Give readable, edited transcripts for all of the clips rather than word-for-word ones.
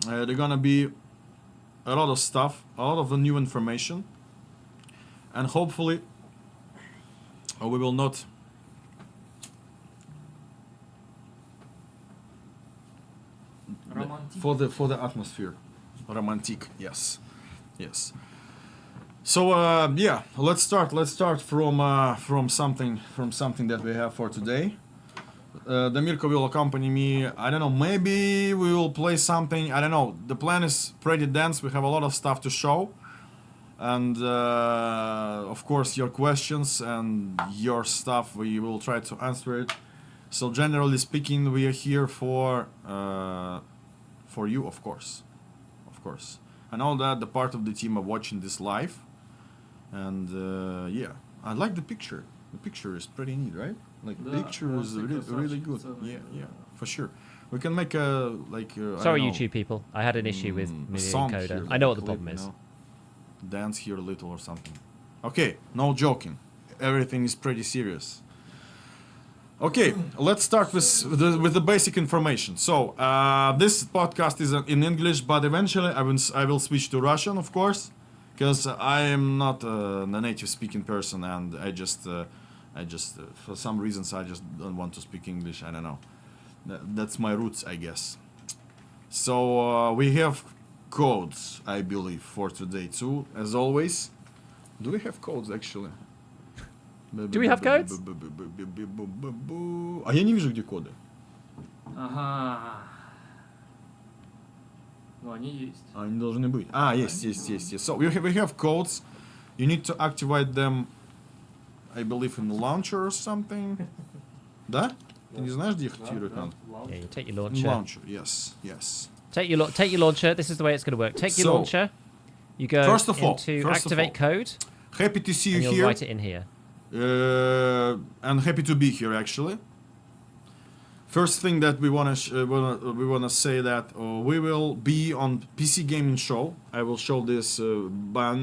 They're gonna be a lot of stuff, a lot of the new information, and hopefully we will not for the atmosphere. Romantic, yes. So yeah, let's start from something that we have for today. Damirko will accompany me. I don't know, maybe we will play something. I don't know. The plan is pretty dense. We have a lot of stuff to show, and of course your questions and your stuff, we will try to answer it. So generally speaking, we are here for you, of course. I know that the part of the team are watching this live, and yeah, I like the picture. The picture is pretty neat, right? Like the picture is really good. Yeah, for sure. We can make a Sorry, YouTube people. I had an issue with media encoder. Here, I know what the problem is. Dance here a little or something. Okay, no joking. Everything is pretty serious. Okay, let's start with the basic information. So this podcast is in English, but eventually I will switch to Russian, of course, because I am not a native speaking person, and I just for some reasons I just don't want to speak English. I don't know. That's my roots, I guess. So we have codes, I believe, for today too, as always. Do we have codes actually? Do we have codes? А я не вижу, где коды. Ага. Ну, они есть. Они должны быть. Есть. So we have codes. You need to activate them, I believe, in the launcher or something. Да? Ты не знаешь, где их активировать надо? Yeah, you take your launcher. Launcher, yes. Take your launcher. This is the way it's going to work. Take your launcher. You go into activate code. Happy to see you here. You'll write it in here. And happy to be here, actually. First thing that we wanna say that we will be on PC Gaming Show. I will show this banner.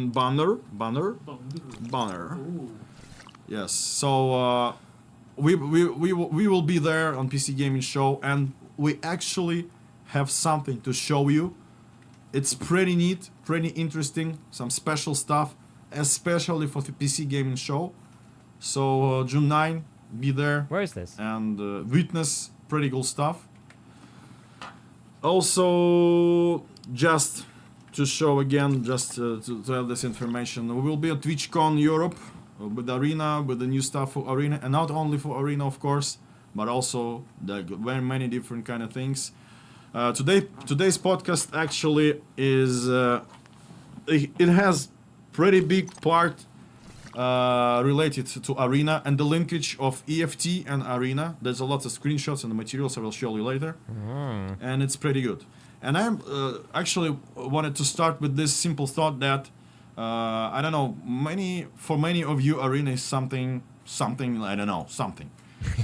Ooh. Yes. So we will be there on PC Gaming Show, and we actually have something to show you. It's pretty neat, pretty interesting. Some special stuff, especially for the PC Gaming Show. So June 9, be there. Where is this? And witness pretty cool stuff. Also, just to show again, just to have this information, we will be at TwitchCon Europe with Arena, with the new stuff for Arena, and not only for Arena, of course, but also very many different kind of things. Today's podcast actually is it has pretty big part related to Arena and the linkage of EFT and Arena. There's a lot of screenshots and the materials I will show you later, and it's pretty good. And I actually wanted to start with this simple thought that I don't know, for many of you, Arena is something I don't know, something.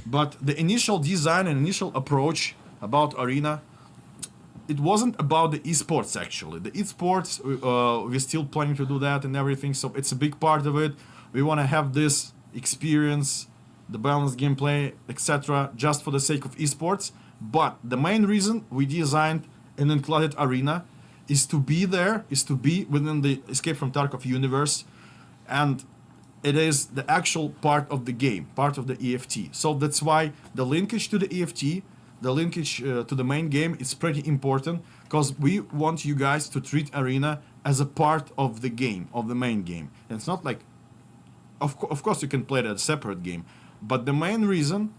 But the initial design and initial approach about Arena, it wasn't about the esports actually. The esports, we're still planning to do that and everything, so it's a big part of it. We want to have this experience, the balanced gameplay, etc., just for the sake of esports. But the main reason we designed an included Arena is to be there, is to be within the Escape from Tarkov universe, and it is the actual part of the game, part of the EFT. So that's why the linkage to the EFT, the linkage to the main game is pretty important, because we want you guys to treat Arena as a part of the game, of the main game. And it's not like, of course you can play it as a separate game, but the main reason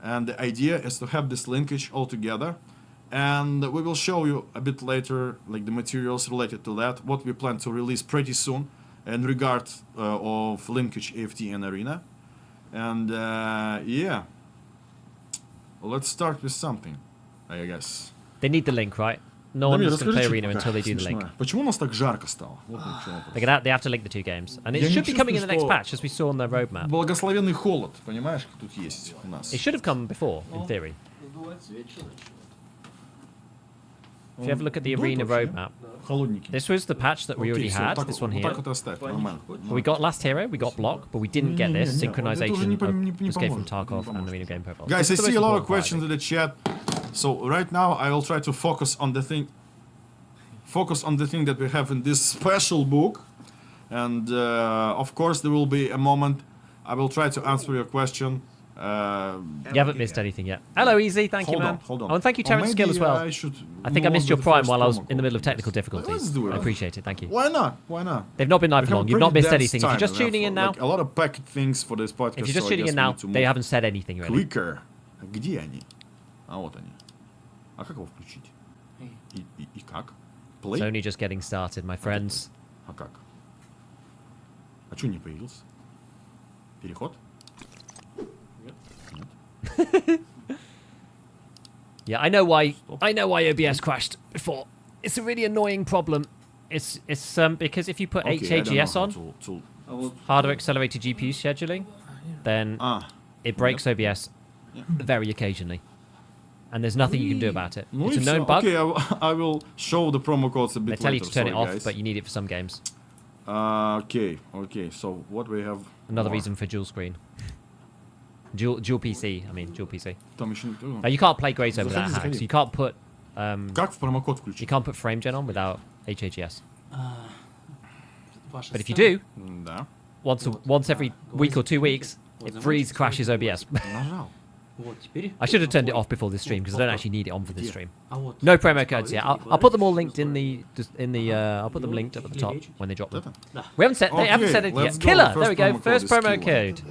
and the idea is to have this linkage all together. And we will show you a bit later, like the materials related to that, what we plan to release pretty soon in regard of linkage EFT and Arena. And yeah, let's start with something, I guess. They need the link, right? No one is going to play Arena until they do the link. Почему у нас так жарко стало? They have to link the two games. And it should be coming in the next patch, as we saw on their roadmap. Благословенный холод, понимаешь, тут есть у нас. It should have come before, in theory. If you have a look at the Arena roadmap, this was the patch that we already had, this one here. We got Last Hero, we got Block, but we didn't get this synchronization of Escape from Tarkov and Arena game profile. Guys, I see a lot of questions in the chat, so right now I will try to focus on the thing. focus on the thing that we have in this special book. And of course, there will be a moment. I will try to answer your question. You haven't missed anything yet. Hello, Easy. Thank you, man. Hold on. Oh, and thank you, Terrence Skill, as well. I think I missed your Prime while I was in the middle of technical difficulties. Let's do it. I appreciate it. Thank you. Why not? Why not? They've not been live We for have long. a You've not pretty missed dense anything. If you're time just and tuning in now, like a lot of packed things for this podcast. if you're just so I tuning guess in we now, need to they move haven't said anything really. quicker. Где они? А вот они. А как его включить? И как? Play? It's only just getting started, my friends. А как? А чё не появился? Переход? Yeah, I know why OBS crashed before. It's a really annoying problem. It's because if you put HAGS on, harder accelerated GPU scheduling, then it breaks OBS very occasionally. And there's nothing you can do about it. It's a known bug. Okay, I will show the promo codes a bit They tell you later. to turn it off, guys. but you need it for some games. Okay, so what we have... Another more? reason for dual screen. Dual PC, I mean, dual PC. Там еще никто... You can't play Grace over that hack, so you can't put... Как в промокод you включить? can't put frame gen on without HAGS. Ваша But if you страна. do, Да. once every week or 2 weeks, it freeze crashes OBS. Нажал. Вот, теперь I should have turned it off before this stream because I don't actually need it on for this stream. А вот No promo codes yet. I'll put them all linked in the I'll put them linked up at the top when they drop them. We haven't said they haven't said it let's yet. go. Killer. First There we go. promo code First is promo killer. code.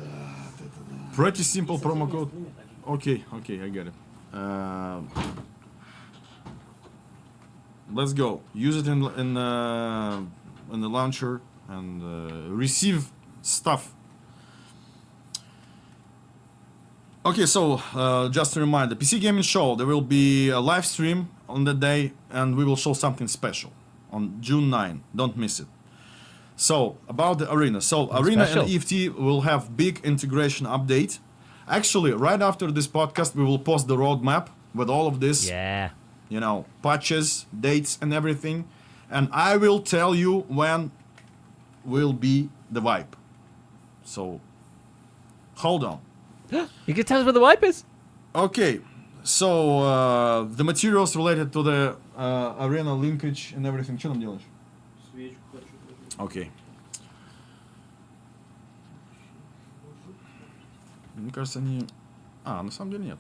Pretty simple promo code. Okay, I get it. Let's go. Use it in the launcher and receive stuff. Okay, so just a reminder, PC Gaming Show, there will be a live stream on that day and we will show something special on June 9. Don't miss it. So, about the Arena. So, Arena special? and EFT will have big integration update. Actually, right after this podcast, we will post the roadmap with all of this, Yeah. you know, patches, dates and everything. And I will tell you when will be the wipe. So, hold on. You can tell us where the wipe is. Okay, so the materials related to the Arena linkage and everything. Что там делаешь? Свечку хочу. Okay. Мне кажется, они... на самом деле нет.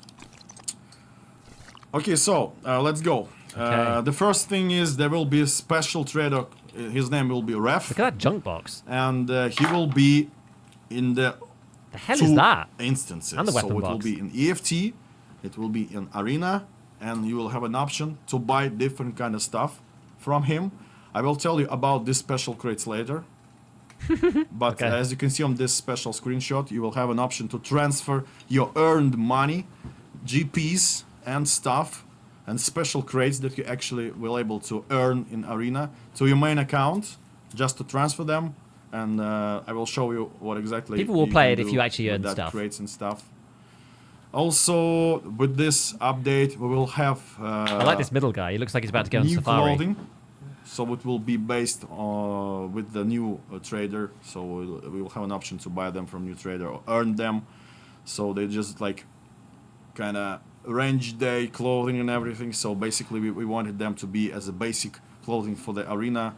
Okay, so let's go. Okay. The first thing is there will be a special trader. His name will be Ref, Look at that junk box. and he will be in the The hell two is that? instances. And the So weapon it will box. be in EFT, it will be in Arena, and you will have an option to buy different kind of stuff from him. I will tell you about these special crates later. But Okay. as you can see on this special screenshot, you will have an option to transfer your earned money, GPs and stuff, and special crates that you actually will able to earn in Arena to your main account, just to transfer them. And I will show you what exactly People will you play can it if do you actually with earn that stuff. crates and stuff. Also, with this update, we will have I like this middle guy. He looks like he's about to go on new safari. clothing. So it will be based with the new trader. So we will have an option to buy them from new trader or earn them. So they just like kind of range day clothing and everything. So basically we wanted them to be as a basic clothing for the Arena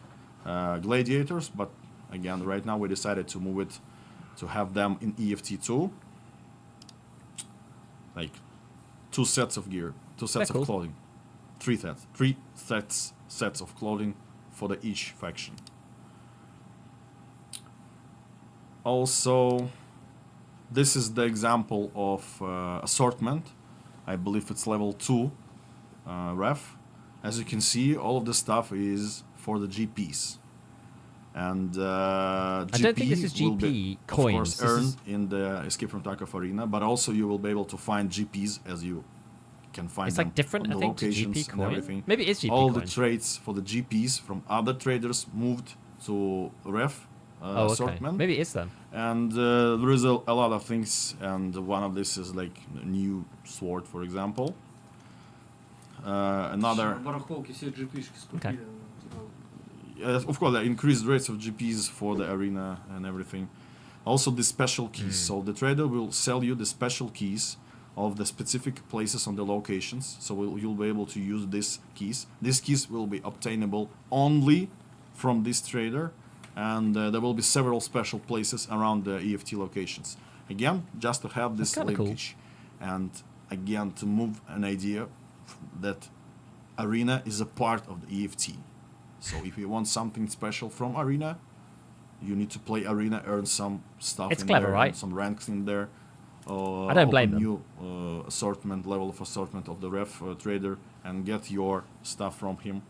gladiators. But again, right now we decided to move it to have them in EFT too. Like 2 sets of gear, 2 sets cool. of clothing, 3 sets of clothing for the each faction. Also, this is the example of assortment. I believe it's level 2 ref. As you can see, all of the stuff is for the GPs. And GP I don't think this is will be, GP of coins. course, This earned is- in the Escape from Tarkov arena, but also you will be able to find GPs as you can find It's them like different, on I the think, to locations GP and coin. everything. Maybe it is GP All coin. the trades for the GPs from other traders moved to ref Oh, okay. assortment. Maybe it is then. And there is a lot of things, and one of this is like a new sword, for example. Another, Барахолки все GP-шки скупили. of course, the increased rates of GPs for the arena and everything. Also, the special keys. So the trader will sell you the special keys of the specific places on the locations. So you'll be able to use these keys. These keys will be obtainable only from this trader, and there will be several special places around the EFT locations. Again, just to have this linkage, and again to move an idea that Arena is a part of the EFT. So if you want something special from Arena, you need to play Arena, earn some stuff. It's in clever, there, right? Some ranks in there. I don't blame them. New assortment, level of assortment of the ref trader, and get your stuff from him.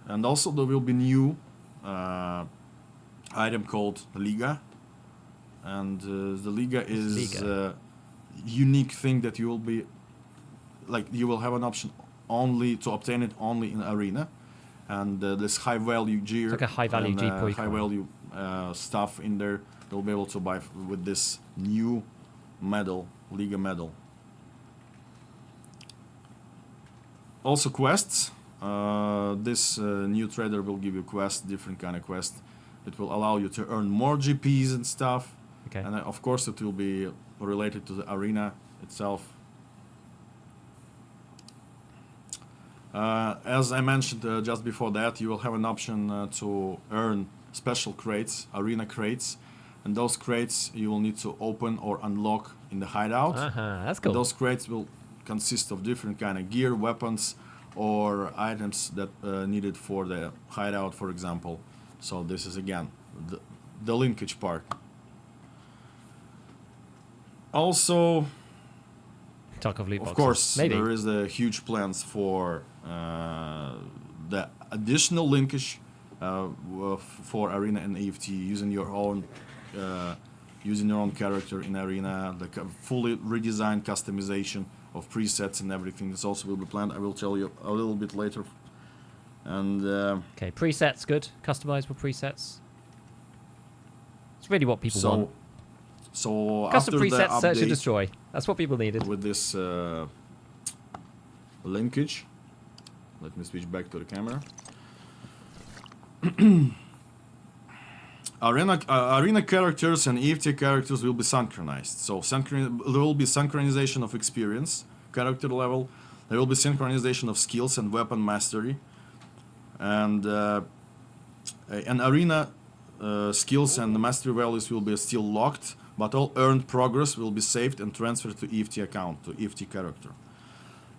And also there will be new item called Liga, and the Liga is a unique thing that you will be you will have an option only to obtain it only in Arena, and this high value gear, it's like a high value and, high value stuff in there. You'll be able to buy with this new medal, Liga medal. Also quests. This new trader will give you quests, different kind of quests. It will allow you to earn more GPs and stuff. Okay. And of course it will be related to the arena itself. As I mentioned just before that, you will have an option to earn special crates, arena crates. And those crates you will need to open or unlock in the hideout. That's cool. And those crates will consist of different kind of gear, weapons, or items that needed for the hideout, for example. So this is again the linkage part. Also, Tarkov loot boxes. of course, maybe there is a huge plans for the additional linkage for Arena and EFT, using your own character in Arena, the fully redesigned customization of presets and everything. This also will be planned. I will tell you a little bit later. And okay, presets good. Customizable presets. It's really what people want. So Custom after presets, the search and update destroy. That's what people needed. with this linkage, let me switch back to the camera. Arena characters and EFT characters will be synchronized. So there will be synchronization of experience, character level. There will be synchronization of skills and weapon mastery. And Arena skills and mastery values will be still locked, but all earned progress will be saved and transferred to EFT account, to EFT character.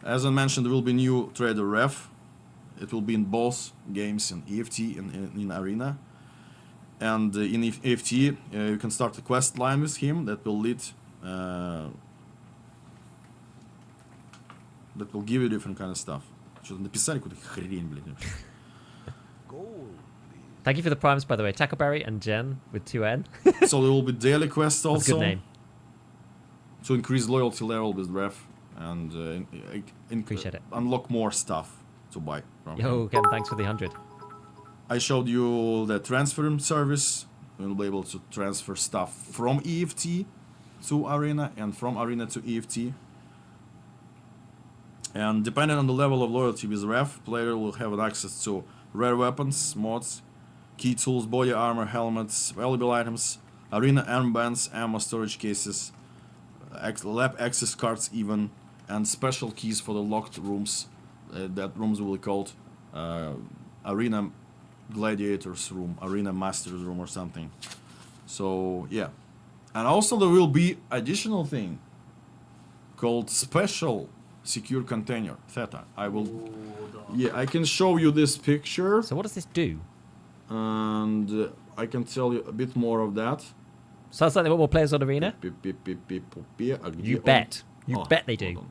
As I mentioned, there will be new trader ref. It will be in both games, in EFT and in Arena. And in EFT, you can start a quest line with him that will lead, that will give you different kind of stuff. Что-то написали какую-то хрень, блин. Thank you for the primes, by the way. Tackleberry and Jen with 2N. So there will be daily quests also. That's a good name. To increase loyalty level with ref and Appreciate it. unlock more stuff to buy from him. Yo, Ken, thanks for the 100. I showed you the transfer service. We'll be able to transfer stuff from EFT to Arena and from Arena to EFT. And depending on the level of loyalty with ref, player will have access to rare weapons, mods, key tools, body armor, helmets, valuable items, arena armbands, ammo storage cases, lab access cards even, and special keys for the locked rooms. That rooms will be called Arena Gladiators room, Arena Masters room or something. So yeah. And also there will be additional thing called special secure container, Theta. I can show you this picture. So what does this do? And I can tell you a bit more of that. Sounds like they want more players on Arena. You bet. You bet they do.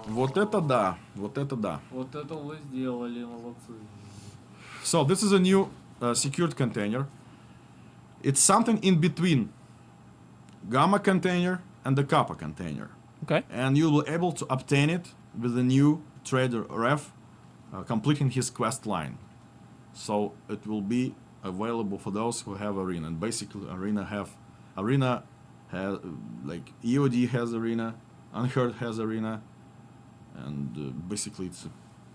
Вот это да. Вот это да. Вот это вы сделали, молодцы. So this is a new secured container. It's something in between Gamma container and the Kappa container. Okay. And you'll be able to obtain it with the new trader ref completing his quest line. So it will be available for those who have Arena. And basically Arena has like EOD has Arena, Unheard has Arena, and basically it's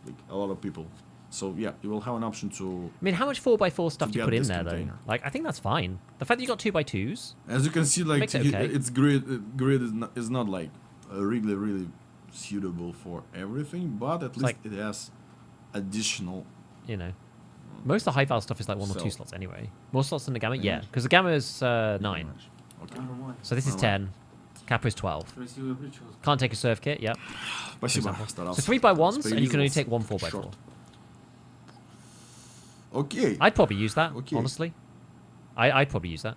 like a lot of people So yeah, you will have an option to. I mean, how much 4x4 stuff do you get put in this there container. though? Like, I think that's fine. The fact that you got 2x2s. As you can see, like Makes it okay. its grid is not like really suitable for everything, but at least like- it has additional. You know, most of the high val stuff is like 1 or 2 So- slots anyway. More slots than the gamma, yeah, much. because the gamma is 9. Okay. Нормально. So this is Alright. 10. Kappa is 12. Красивая прическа. Can't take a surf kit. Yep. Спасибо. So Старался. 3x1s, and you can only Споделился. take 1 4x4. Short. Okay. I'd probably use that, Okay. honestly. I'd probably use that.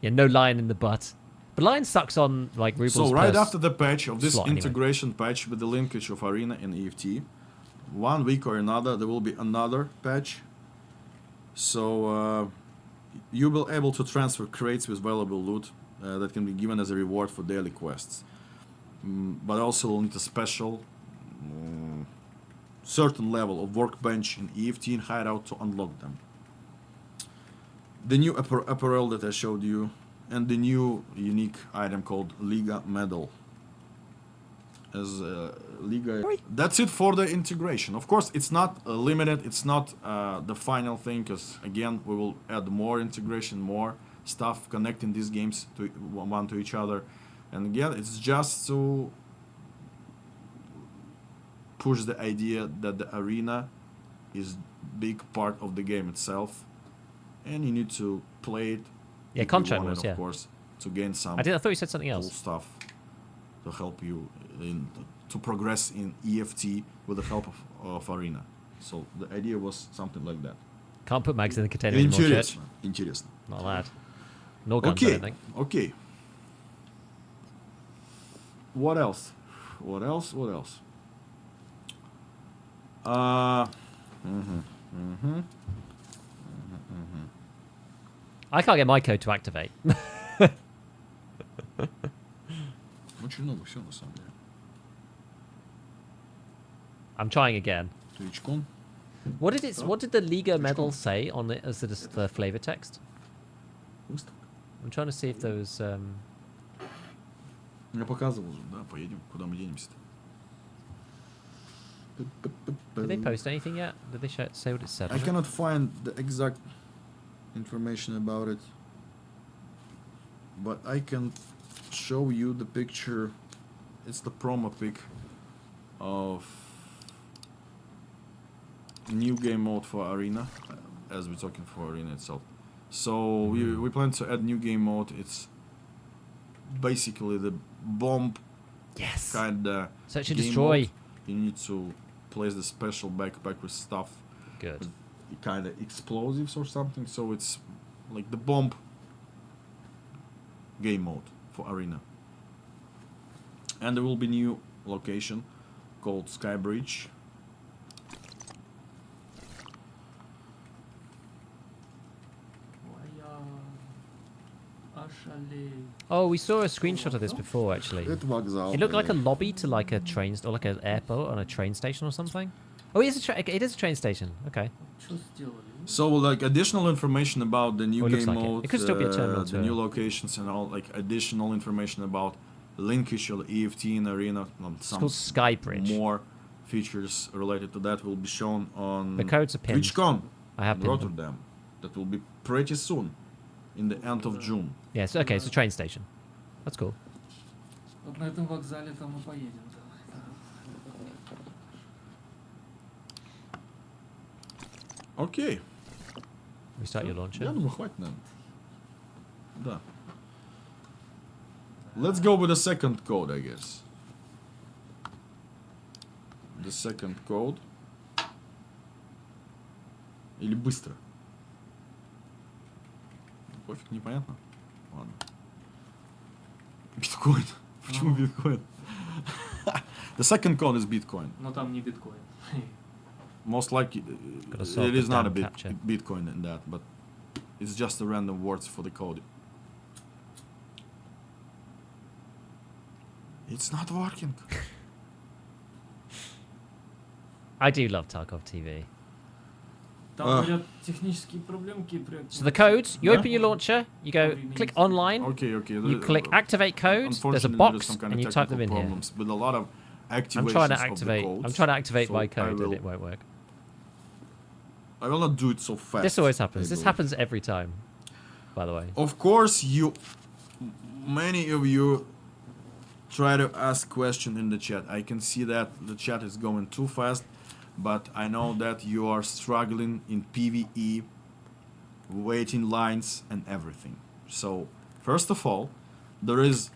Yeah, no lion in the butt. But lion sucks on like rubles. So right per after the patch of this slot anyway. integration patch with the linkage of Arena and EFT, 1 week or another there will be another patch. So you will able to transfer crates with valuable loot that can be given as a reward for daily quests. But also will need a special certain level of workbench in EFT and hideout to unlock them. The new apparel that I showed you, and the new unique item called Liga Medal. As Liga, that's it for the integration. Of course, it's not limited. It's not the final thing, because again, we will add more integration, more stuff connecting these games to one to each other, and again, it's just to push the idea that the arena is big part of the game itself, and you need to play it. Yeah, if you contract want it, was, yeah. of course, to gain some I thought you said something cool else. stuff to help you to progress in EFT with the help of Arena. So the idea was something like that. Can't put mags in the container anymore. Shit. Интересно. Not allowed. No guns, I Okay. don't think. Okay. What else? What else? What else? I can't get my code to activate. Очень много всего на самом деле. I'm trying again. TwitchCon. What did the Liga medal say on it as the flavor text? Выставка. I'm trying to see if there was. Я показывал уже, да, поедем, куда мы денемся-то? Did they post anything yet? Did they say what it said? I cannot find the exact information about it, but I can show you the picture. It's the promo pic of new game mode for Arena, as we're talking for Arena itself. So we plan to add new game mode. It's basically the bomb Yes. kind of So it should game destroy. mode. You need to place the special backpack with stuff, Good. kind of explosives or something. So it's like the bomb game mode for Arena. And there will be new location called Sky Bridge. Моя ошалей. Oh, we saw a screenshot of this before actually. Это вокзал. It looked like a lobby to like a train or like an airport on a train station or something. Oh, it is a train station. Okay. Что сделали? So like additional information about the new Oh, it looks game like it. mode, It could still be a terminal the too. new locations and all, like additional information about linkage of EFT and Arena. It's Some called Sky Bridge. more features related to that will be shown on The codes are pinned. TwitchCon I have in pinned them. Rotterdam. That will be pretty soon, in the end of June. Yes. Okay. It's a train station. That's cool. Вот на этом вокзале там и поедем. Окей. Restart your launcher. Я думаю, хватит, наверное. Да. Let's go with the second code, I guess. The second code. Или быстро? Пофиг, непонятно. Ладно. Биткоин. Почему биткоин? The second code is Bitcoin. Но там не биткоин. Most likely, Gotta solve it is the not a damn captcha. Bitcoin in that, but it's just the random words for the code. It's not working. I do love Tarkov TV. Там, говорят, технические проблемки. So the codes, you open your launcher, you go click online, Okay. you click activate codes, there's a Unfortunately, box, some kind and of you type them in technical here. problems with a lot of activations I'm trying to of the activate. codes, I'm trying to activate so my I code, will and it won't work. I will not do it so fast. This always happens. This happens every time, by the way. Of course, many of you try to ask questions in the chat. I can see that the chat is going too fast, but I know that you are struggling in PvE, waiting lines and everything. So, first of all, there is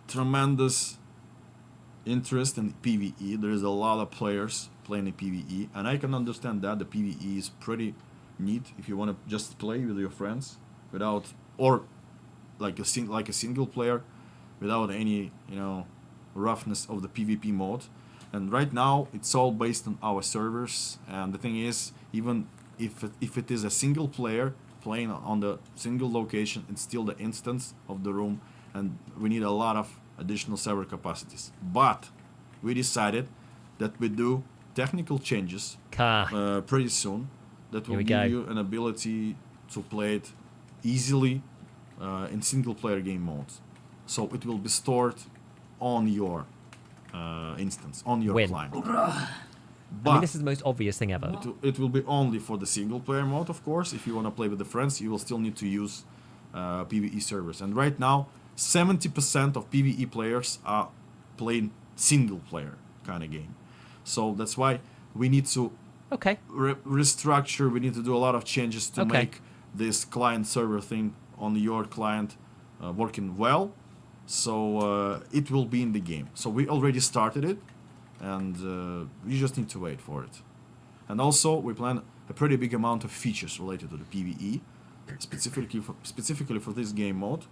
tremendous interest in PvE. There is a lot of players playing in PvE, and I can understand that the PvE is pretty neat if you want to just play with your friends without, or like a single player without any roughness of the PvP mode. And right now it's all based on our servers, and the thing is, even if it is a single player playing on the single location, it's still the instance of the room, and we need a lot of additional server capacities. But we decided that we do technical changes pretty soon that will give you an ability to play it easily in single player game modes. So it will be stored on your instance, on your client. But I mean, this is the most obvious thing ever. It will be only for the single player mode, of course. If you want to play with the friends, you will still need to use PvE servers. And right now, 70% of PvE players are playing single player kind of game. So that's why we need to restructure. We need to do a lot of changes to make this client server thing on your client working well. So it will be in the game. So we already started it, and we just need to wait for it. And also we plan a pretty big amount of features related to the PvE, specifically for this game mode.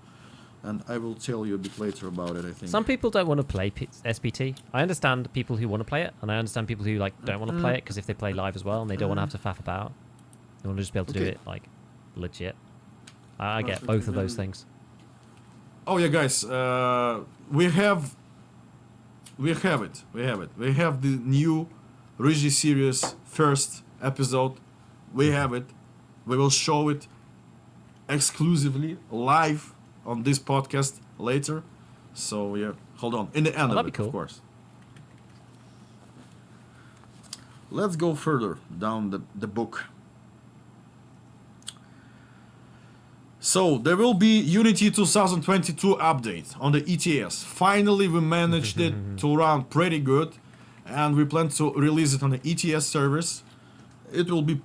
And I will tell you a bit later about it, I think. Some people don't want to play SPT. I understand people who want to play it, and I understand people who don't want to play it because if they play live as well and they don't want to have to faff about, they want to just be able to do it legit. I get both of those things. Oh yeah, guys, we have it. We have the new Ryzhy series first episode. We have it. We will show it exclusively live on this podcast later. So yeah, hold on. In the end of it, of course. Let's go further down the book. So there will be Unity 2022 update on the ETS. Finally, we managed it to run pretty good, and we plan to release it on the ETS servers. It will be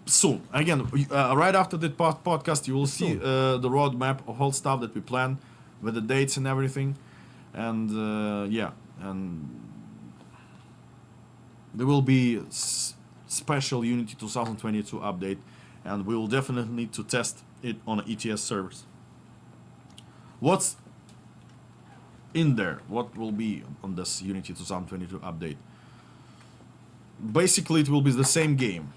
soon. Again, right after the podcast, you will see the roadmap of all stuff that we plan with the dates and everything. And and there will be special Unity 2022 update, and we will definitely need to test it on ETS servers. What's in there? What will be on this Unity 2022 update? Basically, it will be the same game.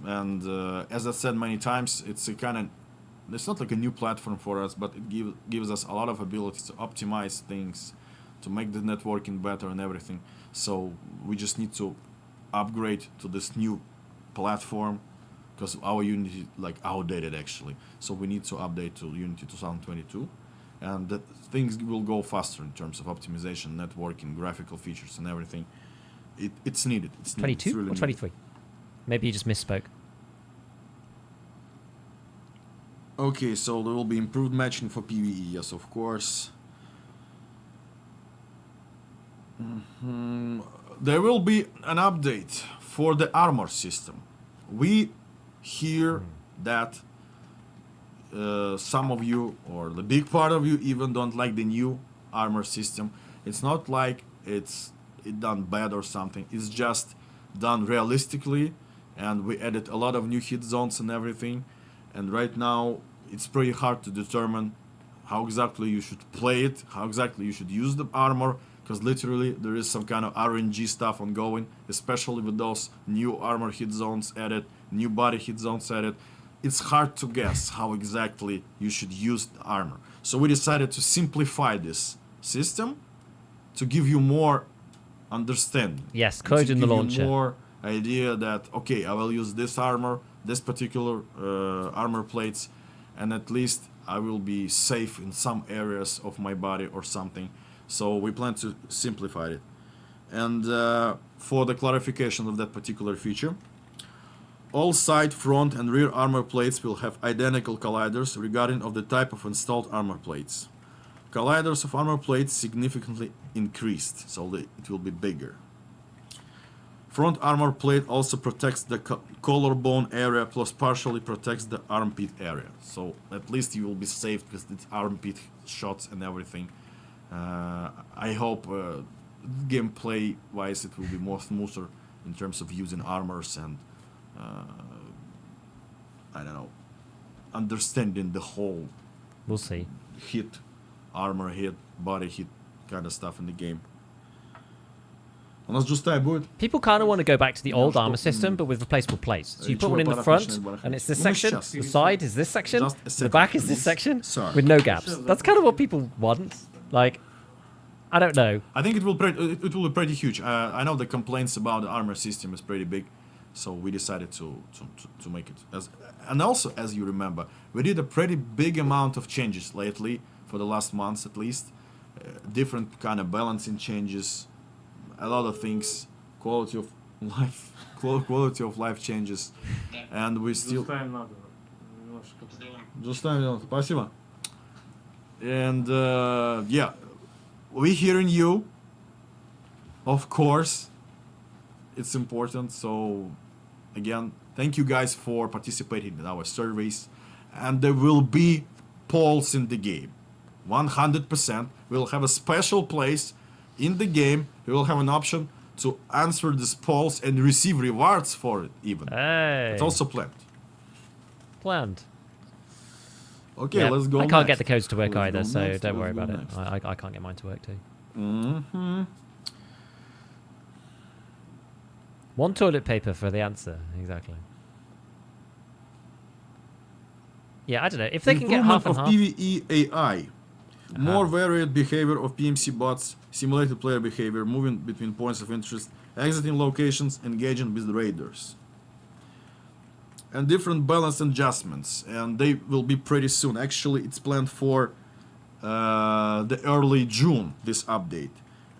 And as I said many times, it's it's not like a new platform for us, but it gives us a lot of ability to optimize things, to make the networking better and everything. So we just need to upgrade to this new platform, because our Unity outdated actually. So we need to update to Unity 2022, and that things will go faster in terms of optimization, networking, graphical features and everything. It's needed. It's 22 really or 23? Maybe you just misspoke. Okay, so there will be improved matching for PvE, yes, of course. There will be an update for the armor system. We hear that some of you, or the big part of you, even don't like the new armor system. It's not like it's done bad or something. It's just done realistically, and we added a lot of new hit zones and everything. And right now it's pretty hard to determine how exactly you should play it, how exactly you should use the armor, because literally there is some kind of RNG stuff ongoing, especially with those new armor hit zones added, new body hit zones added. It's hard to guess how exactly you should use the armor. So we decided to simplify this system to give you more understanding. Yes, code in the launcher. More idea that, okay, I will use this armor, this particular armor plates, and at least I will be safe in some areas of my body or something. So we plan to simplify it. And for the clarification of that particular feature, All side, front, and rear armor plates will have identical colliders regarding of the type of installed armor plates. Colliders of armor plates significantly increased, so it will be bigger. Front armor plate also protects the collarbone area, plus partially protects the armpit area. So at least you will be safe with the armpit shots and everything. I hope gameplay wise it will be more smoother in terms of using armors and I don't know, understanding the whole We'll see. hit, armor hit, body hit kind of stuff in the game. У нас джустай будет. People kind of want to go back to the old armor system, but with replaceable plates. So you put one in the front, and it's this section. The side is this section. The back is this section with no gaps. That's kind of what people want. Like, I don't know. I think it will be pretty huge. I know the complaints about the armor system is pretty big, so we decided to make it. And also, as you remember, we did a pretty big amount of changes lately for the last months at least. Different kind of balancing changes. A lot of things, quality of life changes, and we still. Спасибо. And yeah, we hearing you. Of course, it's important. So again, thank you guys for participating in our surveys, and there will be polls in the game. 100%. We'll have a special place in the game. You will have an option to answer these polls and receive rewards for it even. Hey. It's also planned. Okay, yeah, let's go. I can't get the codes to work either, so don't worry about it. I can't get mine to work too. Mm-hmm. One toilet paper for the answer, exactly. Yeah, I don't know. If they can get half and half... PvE AI. More varied behavior of PMC bots, simulated player behavior, moving between points of interest, exiting locations, engaging with raiders. And different balance adjustments, and they will be pretty soon. Actually, it's planned for the early June, this update.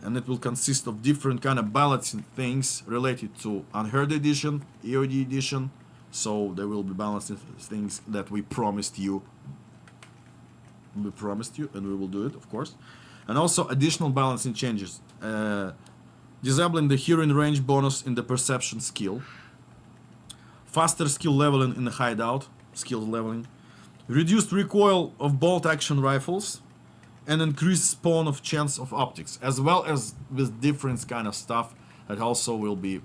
And it will consist of different kind of balancing things related to Unheard Edition, EOD Edition. So there will be balancing things that we promised you. We promised you, and we will do it, of course. And also additional balancing changes. Disabling the hearing range bonus in the perception skill. Faster skill leveling in the hideout. Skill leveling. Reduced recoil of bolt action rifles. And increased spawn of chance of optics. As well as with different kind of stuff that also will be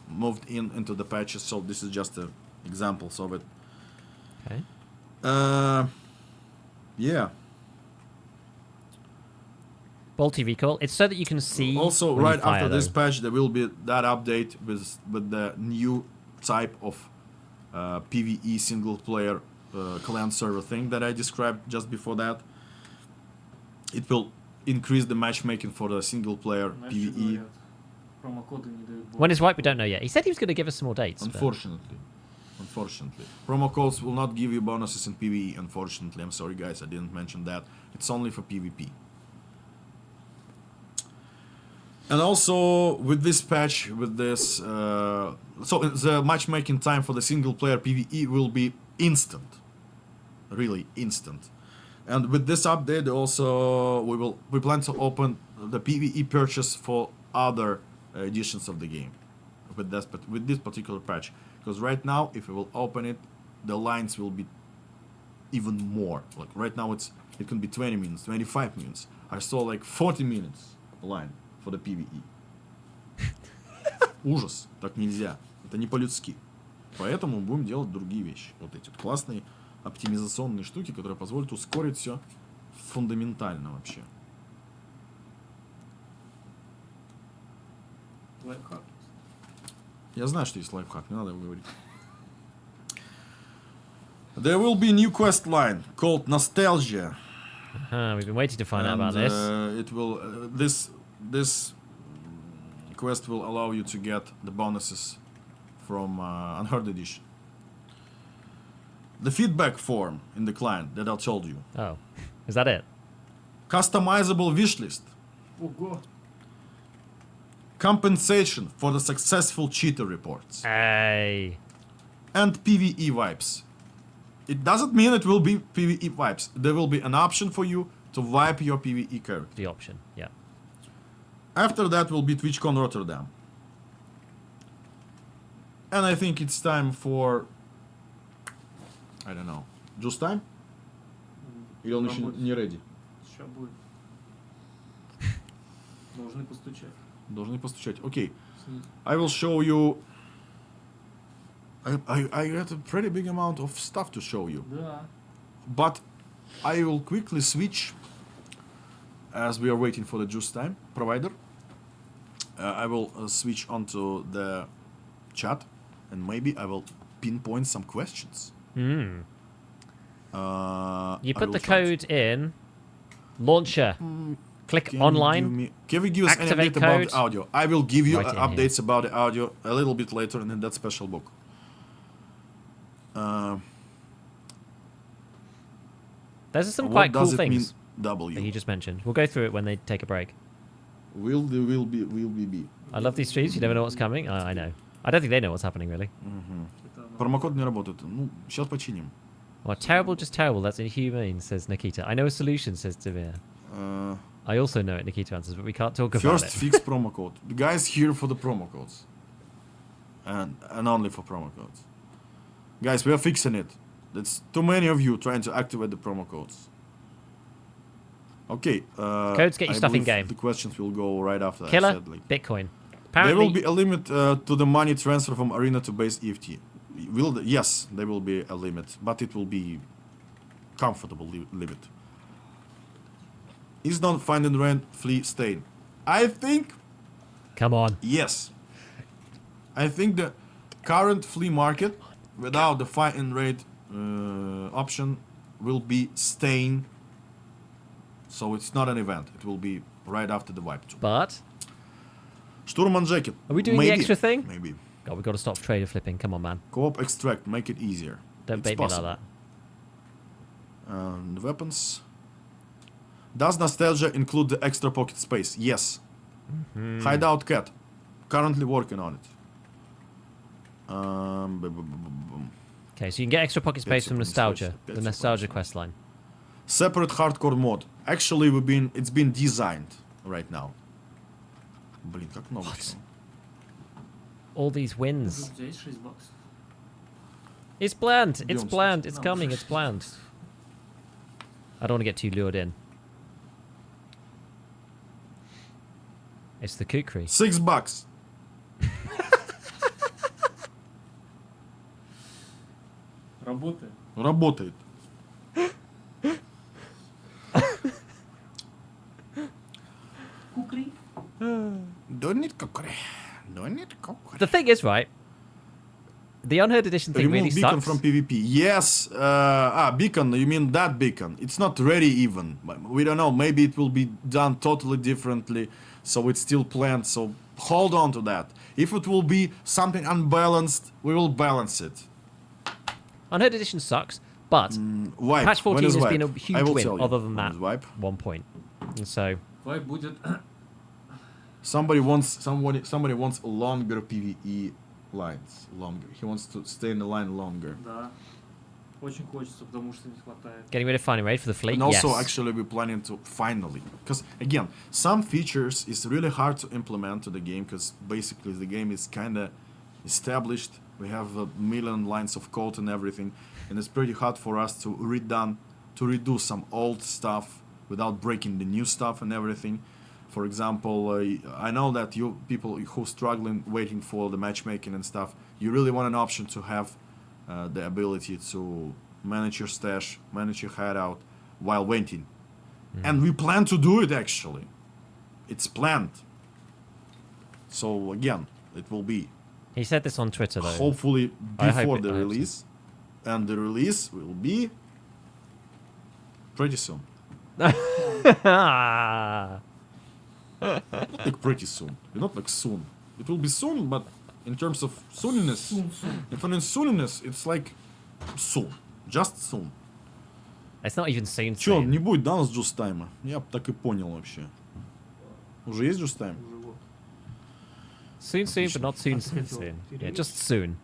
moved into the patches. So this is just examples of it. Okay. Yeah. Bolty recoil. It's so that you can see. Also, right after this patch, there will be that update with the new type of PvE single player clan server thing that I described just before that. It will increase the matchmaking for the single player PvE. When it's right, we don't know yet. He said he was going to give us some more dates. Unfortunately. Promo codes will not give you bonuses in PvE, unfortunately. I'm sorry, guys, I didn't mention that. It's only for PvP. And also, with this patch, with this... so the matchmaking time for the single player PvE will be instant. Really instant. And with this update, also, we plan to open the PvE purchase for other editions of the game. With this particular patch. Because right now, if we will open it, the lines will be even more. Like right now, it can be 20 minutes, 25 minutes. I saw like 40 minutes line for the PvE. Ужас, так нельзя. Это не по-людски. Поэтому будем делать другие вещи. Вот эти классные оптимизационные штуки, которые позволят ускорить все фундаментально вообще. Лайфхак. Я знаю, что есть лайфхак, не надо его говорить. There will be a new quest line called Nostalgia. We've been waiting to find out about this. It will this quest will allow you to get the bonuses from Unheard Edition. The feedback form in the client that I told you. Oh, is that it? Customizable wishlist. Ого. compensation for the successful cheater reports, Hey. and PvE wipes. It doesn't mean it will be PvE wipes. There will be an option for you to wipe your PvE character. The option, yeah. After that will be TwitchCon Rotterdam. And I think it's time for... I don't know. Just time? Или он еще не ready? Сейчас будет. Должны постучать. Должны постучать. Okay. I will show you... I got a pretty big amount of stuff to show you. Да. But I will quickly switch, as we are waiting for the just time provider. I will switch onto the chat, and maybe I will pinpoint some questions. You I put will the try code in launcher. Click online. Can we give us any activate update about code. the audio? I will give you Write it in updates about the audio a little bit later in that special book. There's some What quite cool does it mean, things W? that you just mentioned. We'll go through it when they take a break. Will be. I love these streams. You never know what's coming. I know. I don't think they know what's happening really. Промокод не работает. Ну, сейчас починим. Well, terrible, just terrible. That's inhumane, says Nikita. I know a solution, says Devere. I also know it, Nikita answers, but we can't talk about First it. fix promo code. The guys here for the promo codes. And only for promo codes. Guys, we are fixing it. That's too many of you trying to activate the promo codes. Okay. Codes get you I stuff in believe game. The questions will go right after. Killer, I said, like, Bitcoin. there Apparently, will be a limit to the money transfer from Arena to base EFT. Yes, there will be a limit, but it will be comfortable limit. Is not finding rent Flea staying? I think come on. yes. I think the current Flea market without the find and rate option will be staying. So it's not an event. It will be right after the wipe. But Sturman jacket. are we doing Maybe. the extra thing? Maybe. God, we've got to stop trader flipping. Come on, man. Co-op extract. Make it easier. Don't It's bait possible. me like that. And weapons. Does nostalgia include the extra pocket space? Yes. Hideout cat. Currently working on it. Okay, so you can get extra pocket space from nostalgia, Pets the are nostalgia space. quest line. Separate hardcore mode. Actually, it's been designed right now. Блин, как много всего. All these wins. У тебя есть $6? It's planned. It's Идём, planned. It's No. coming. It's planned. I don't want to get too lured in. It's the kukri. $6. Работает. Работает. Кукри. Don't need cookery. Don't need cookery. The thing is, right? The unheard edition thing Remove really beacon sucks. from PvP. Yes. Beacon. You mean that beacon? It's not ready even. We don't know. Maybe it will be done totally differently. So it's still planned. So hold on to that. If it will be something unbalanced, we will balance it. Unheard edition sucks, but Wipe. patch When 14 is has wipe? been a I huge will win. tell you. Other than When that, is wipe? 1 point. And so Вайп будет... Somebody wants longer PvE lines. Longer. He wants to stay in the line longer. Да. Очень хочется, потому что не хватает. getting rid of finding raid for the fleet. And also, yes. actually, we're planning to finally, because again, some features is really hard to implement to the game, because basically the game is kind of established. We have a million lines of code and everything, and it's pretty hard for us to redo some old stuff without breaking the new stuff and everything. For example, I know that you people who struggling waiting for the matchmaking and stuff, you really want an option to have the ability to manage your stash, manage your hideout while waiting. And we plan to do it actually. It's planned. So again, it will be He said this on Twitter though. hopefully I hope before it- the I hope so. release. And the release will be pretty soon. Not like pretty soon. Not like soon. It will be soon, but in terms of sooniness, if in sooniness, it's like soon. Just soon. It's not even soon. Чё, soon. не будет, да, у нас джустайма? Я б так и понял вообще. Уже есть джустайм? Уже вот. Soon, but not soon. Yeah, just soon.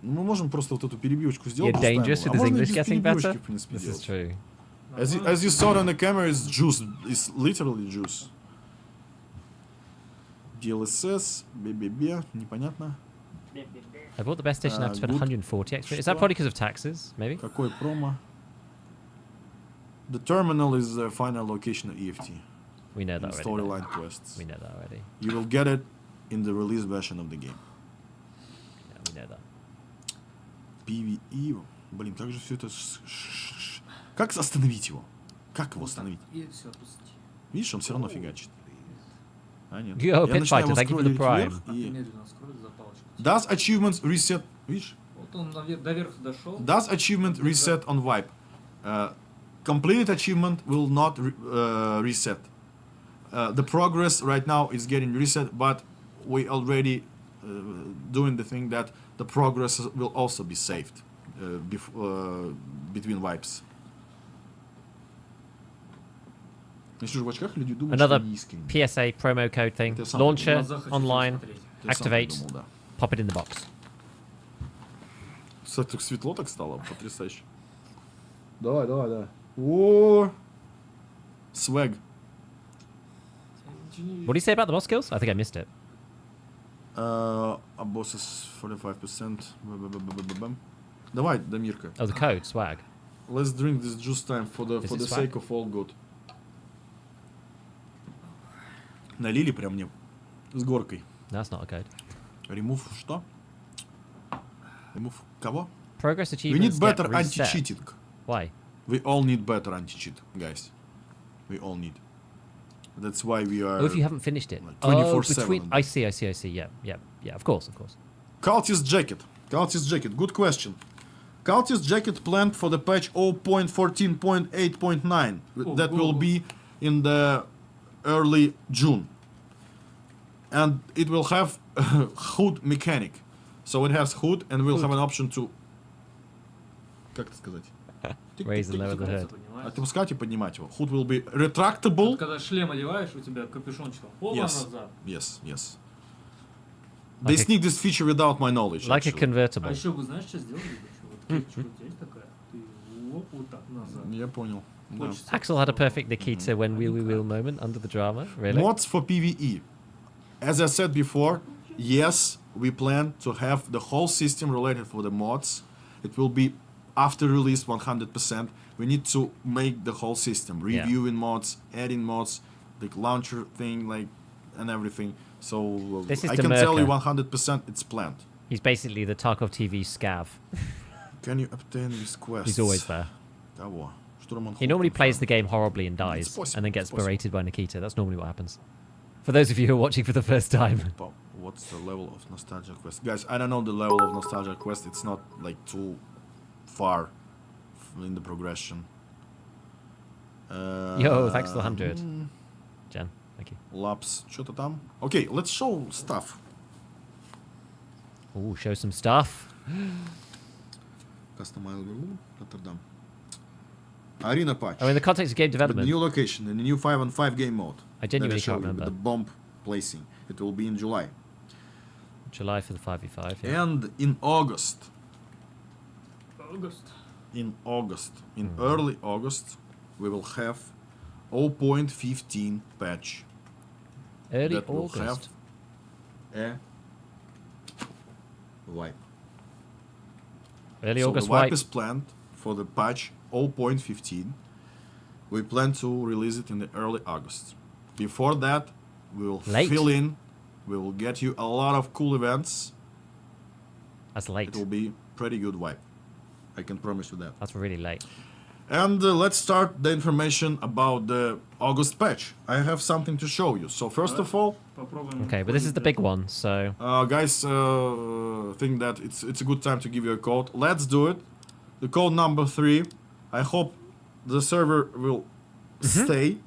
Мы можем просто вот эту перебивочку сделать. You're dangerous with his English getting better. В принципе, This is делать. true. As you saw on the camera, it's juice. It's literally juice. DLSS, BBB, непонятно. I bought the best edition. I've spent good. 140 extra. Is that probably because of taxes? Maybe. Какой промо? The terminal is the final location of EFT. We know that already. Storyline quests. We know that already. You will get it in the release version of the game. Yeah, we know that. PvE. Блин, как же все это... Как остановить его? Как его остановить? И все, отпусти. Видишь, он все равно фигачит. А, нет. Yo, Я Pit начинаю Fighter, его thank you for the скроллить prime. вверх, и... Медленно скрой за палочку. Does achievements reset... Видишь? Вот он до верха дошел. Does achievement reset on wipe? Completed achievement will not reset. The progress right now is getting reset, but we already doing the thing that the progress will also be saved between wipes. Another PSA promo code thing. Launcher, online, activate, pop it in the box. Кстати, так светло так стало, потрясающе. Давай, давай, давай. О, swag. What do you say about the boss skills? I think I missed it. A boss is 45%. Давай, Дамирка. Oh, the code, swag. Let's drink this juice time for the Is it swag? sake of all good. Налили прям мне с горкой. That's not a code. Remove что? Remove кого? Progress We achievements need better get reset. anti-cheating. Why? We all need better anti-cheat, guys. We all need. That's why we are... Oh, if you haven't finished it. like Oh, 24/7 between... on I that. see. Yeah. Of course. Cultist Jacket. Cultist Jacket. Good question. Cultist Jacket planned for the patch 0.14.8.9. That will be in the early June. And it will have hood mechanic. So it has hood and we'll have an option to... Как это сказать? Raise and lower the hood. Отпускать и поднимать его. Hood will be retractable. Когда шлем одеваешь, у тебя капюшончик. Опа, назад. Yes. They sneak this feature without my knowledge. Like a actually. А convertible. еще бы, знаешь, что сделали? Вот у тебя есть такая? Ты вот так назад. Я понял. Да. Хочется. Axel had a perfect Nikita when wheel moment under the drama. Really? Mods for PvE. As I said before, yes, we plan to have the whole system related for the mods. It will be after release 100%. We need to make the whole system. Reviewing mods, adding mods, the launcher thing, like, and everything. So This is I can tell you Demerka. 100% it's planned. He's basically the Tarkov TV scav. Can you obtain this quest? He's always there. Кого? Штурман He normally Холл plays the confirmed. game horribly and dies, It's possible, and then gets it's possible. berated by Nikita. That's normally what happens. For those of you who are watching for the first time. What's the level of nostalgia quest? Guys, I don't know the level of nostalgia quest. It's not like too far in the progression. Yo, thanks for the 100. Jen, thank you. Laps, что-то там. Okay, let's show stuff. Ooh, show some stuff. Customizable, Rotterdam. Arena patch. Oh, in the context of game The development. new location, the new 5-on-5 game mode. I genuinely that showed can't you remember. with the bomb placing. It will be in July. July for the 5v5. Yeah. And in August. August. In early August, we will have 0.15 patch. Early that will have August. a wipe. Early So August the wipe wipe. is planned for the patch 0.15. We plan to release it in the early August. Before that, we will Late. fill in. We will get you a lot of cool events. That's late. It will be pretty good wipe. I can promise you that. That's really late. And let's start the information about the August patch. I have something to show you. So first of all, Попробуем. Okay, but this is the big one, so guys think that it's a good time to give you a code. Let's do it. The code number 3. I hope the server will stay.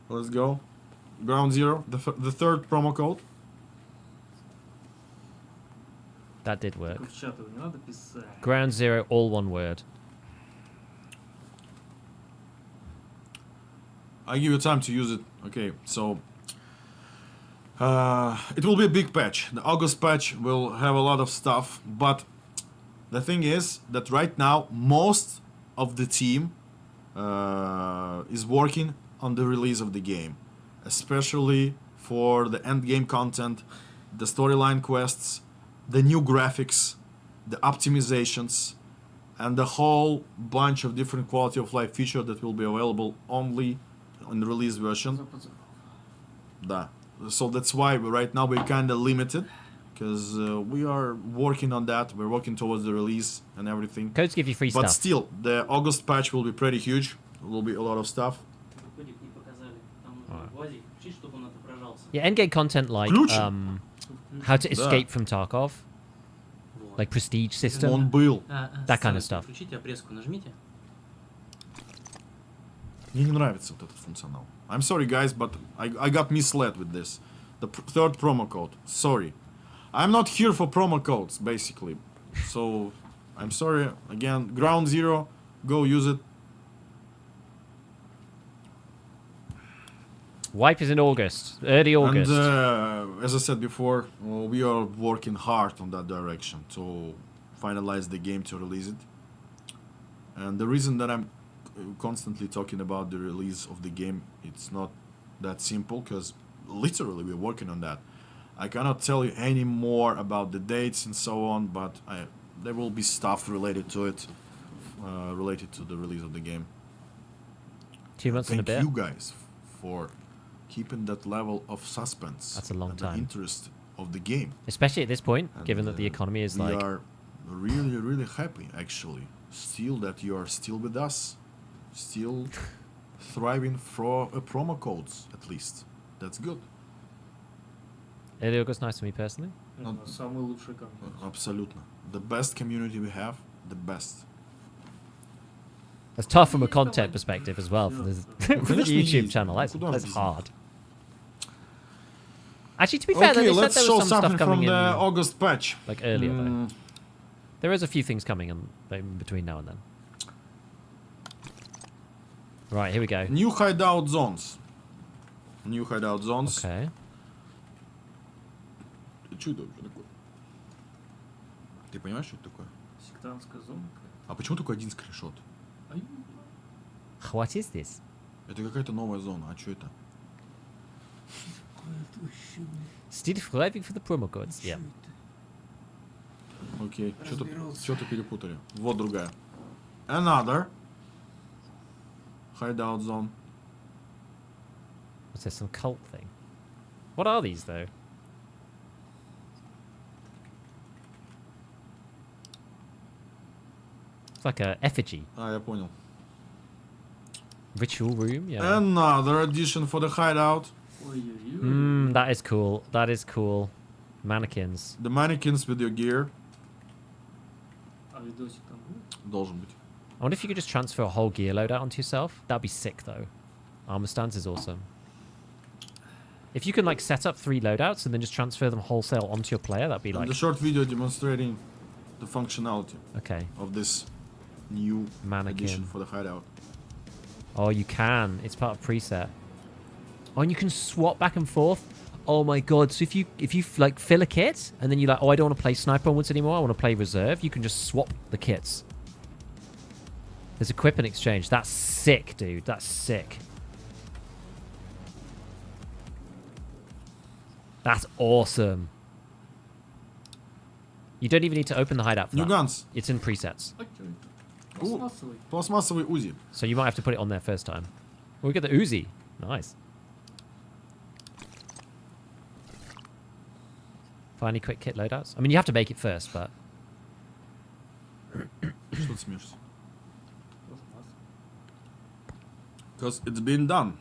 Let's go. Ground Zero, the third promo code. that did work. В чат не надо писать. Ground Zero, all one word. I give you time to use it. Okay, so It will be a big patch. The August patch will have a lot of stuff, but the thing is that right now most of the team is working on the release of the game, especially for the end game content, the storyline quests, the new graphics, the optimizations, and the whole bunch of different quality of life features that will be available only in the release version. Да. So that's why right now we're kind of limited, because we are working on that. We're working towards the release and everything. Codes give you free But stuff. still, the August patch will be pretty huge. There will be a lot of stuff. Yeah, endgame content like how to escape from Tarkov, like prestige system, Он был. that kind of stuff. Мне не нравится вот этот функционал. I'm sorry, guys, but I got misled with this. The third promo code. Sorry. I'm not here for promo codes, basically. So, I'm sorry. Again, Ground Zero, go use it. Wipe is in August, early August. And as I said before, we are working hard on that direction to finalize the game, to release it. And the reason that I'm constantly talking about the release of the game, it's not that simple, because literally we're working on that. I cannot tell you any more about the dates and so on, but there will be stuff related to it, related to the release of the game. 2 months and a bit. Thank you guys for keeping that level of suspense. That's a long time. The interest of the game. Especially at this point, And, given that the economy is we like... are really, really happy, actually, still that you are still with us, still thriving for promo codes, at least. That's good. Early August, nice to me personally. Самый лучший контент. Absolutely. The best community we have, the best. That's tough from a content perspective as well for the, for the YouTube channel. That's hard. Actually, to be fair, Okay, they let's said there show was some something stuff coming from the in August patch. like earlier though. There is a few things coming in between now and then. Right, here we go. New hideout zones. New hideout zones. Okay. Что это вообще такое? Ты понимаешь, что это такое? Сектантская зона. А почему только один скриншот? What is this? Это какая-то новая зона. А что это? Still thriving for the promo codes. Yeah. Окей, что-то перепутали. Вот другая. Another hideout zone. Was there some cult thing? What are these though? It's like a effigy. А, я понял. Ritual room, yeah. Another addition for the hideout. That is cool. That is cool. Mannequins. The mannequins with your gear. А видосик там будет? Должен быть. I wonder if you could just transfer a whole gear loadout onto yourself. That'd be sick though. Armor stance is awesome. If you can like set up 3 loadouts and then just transfer them wholesale onto your player, that'd be like... And the short video demonstrating the functionality of this new addition for the hideout. Oh, you can. It's part of preset. Oh, and you can swap back and forth. Oh my god! So if you like fill a kit and then you're like, oh, I don't want to play sniper once anymore. I want to play reserve. You can just swap the kits. There's equip and exchange. That's sick, dude. That's sick. That's awesome. You don't even need to open the hideout for New that. guns. It's in presets. Пластмассовый Uzi. So you might have to put it on there first time. Oh, we got the Uzi. Nice. Find any quick kit loadouts? I mean, you have to make it first, but... Что ты смеешься? Because it's been done.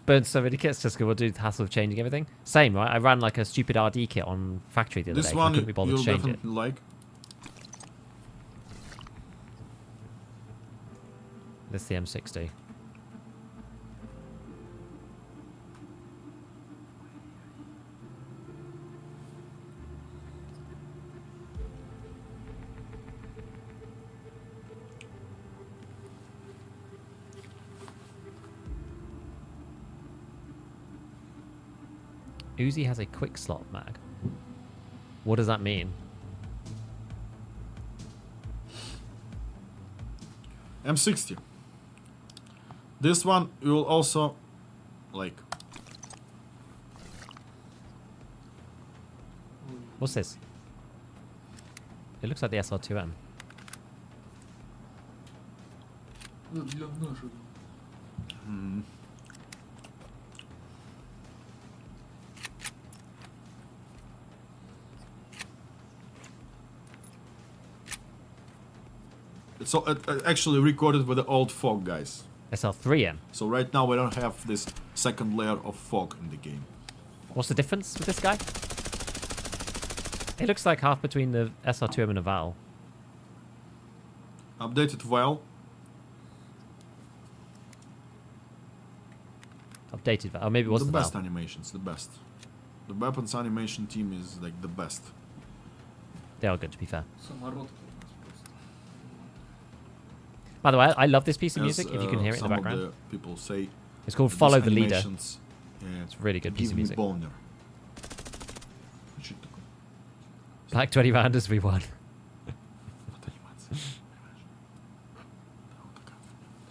Burn so many kits just because we'll do the hassle of changing everything. Same, right? I ran like a stupid RD kit on factory the other day. This I one couldn't be bothered to you'll change it. definitely like. This is the M60. Uzi has a quick slot mag. What does that mean? M60. This one you will also like. What's this? It looks like the SR2M. It's actually recorded with the old fog, guys. SR3M. So right now we don't have this second layer of fog in the game. What's the difference with this guy? It looks like half between the SR2M and a Val. Updated Val. Updated Val. Oh, maybe it was the the best Val. animations, the best. The weapons animation team is like the best. They are good, to be fair. By the way, I love this piece of music, if you can hear it in the background. Some of the people say it's called Follow the Leader. Yeah, it's a really good piece of music. Boner. Black 20 rounders, we won.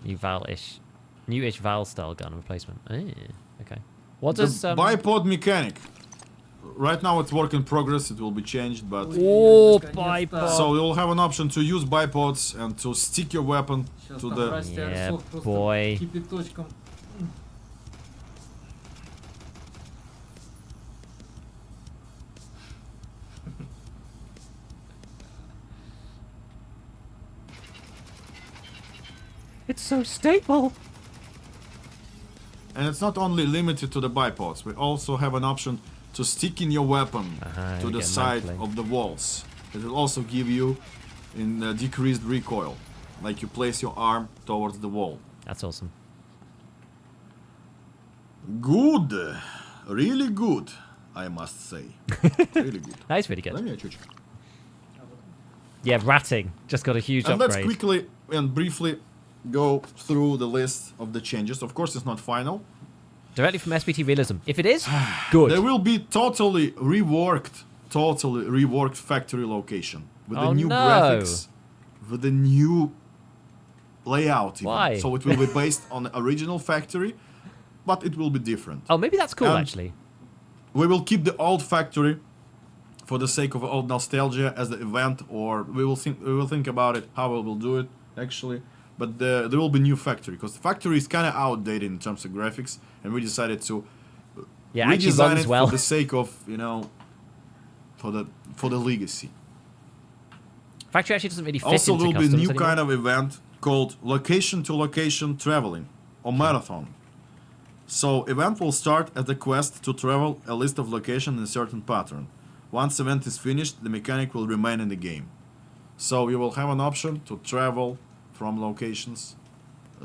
New Val-ish. New-ish Val-style gun replacement. Okay. What does... bipod mechanic. Right now it's work in progress, it will be changed, but... Oh, bipod! So you'll have an option to use bipods and to stick your weapon to the... Yeah, boy. It's so stable! And it's not only limited to the bipods, we also have an option to stick in your weapon to the side of the walls. It will also give you in decreased recoil, like you place your arm towards the wall. That's awesome. Good, really good, I must say. Really good. That is really good. Let me check. Yeah, ratting just got a huge and upgrade. Let's quickly and briefly go through the list of the changes. Of course, it's not final. Directly from SPT Realism. If it is, good. There will be totally reworked factory location with the new graphics, with the new layout. Even. Why? So it will be based on the original factory, but it will be different. Oh, maybe that's cool, actually. We will keep the old factory for the sake of old nostalgia as the event, or we will think about it how we will do it actually. But there will be new factory because the factory is kind of outdated in terms of graphics, and we decided to redesign it for the sake of for the legacy. Factory actually doesn't really fit also, into there will be a new anymore. kind of event called location to location traveling or marathon. So event will start at the quest to travel a list of locations in a certain pattern. Once event is finished, the mechanic will remain in the game. So you will have an option to travel from locations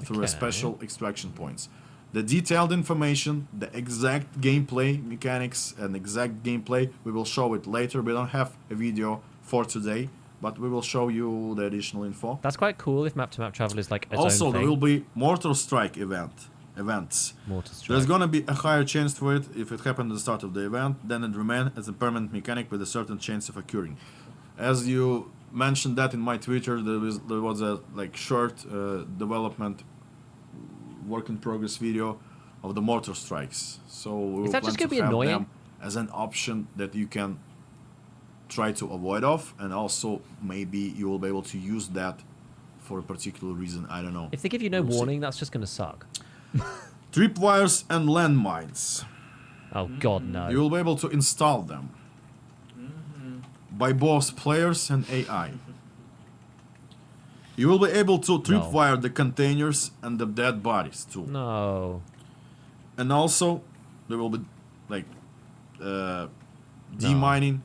through a special extraction points. The detailed information, the exact gameplay mechanics and exact gameplay, we will show it later. We don't have a video for today, but we will show you the additional info. That's quite cool if map-to-map travel is like its own Also, thing. there will be Mortar Strike events. Mortar Strike. There's gonna be a higher chance for it if it happened at the start of the event, then it remains as a permanent mechanic with a certain chance of occurring. As you mentioned that in my Twitter, there was a short development work in progress video of the mortar strikes. So we will that just gonna be annoying? them as an option that you can try to avoid of, and also maybe you will be able to use that for a particular reason. I don't know. If they give you no warning, that's just gonna suck. Tripwires and landmines. Oh god, no. You will be able to install them by both players and AI. You will be able to tripwire the containers and the dead bodies too. No. And also, there will be demining.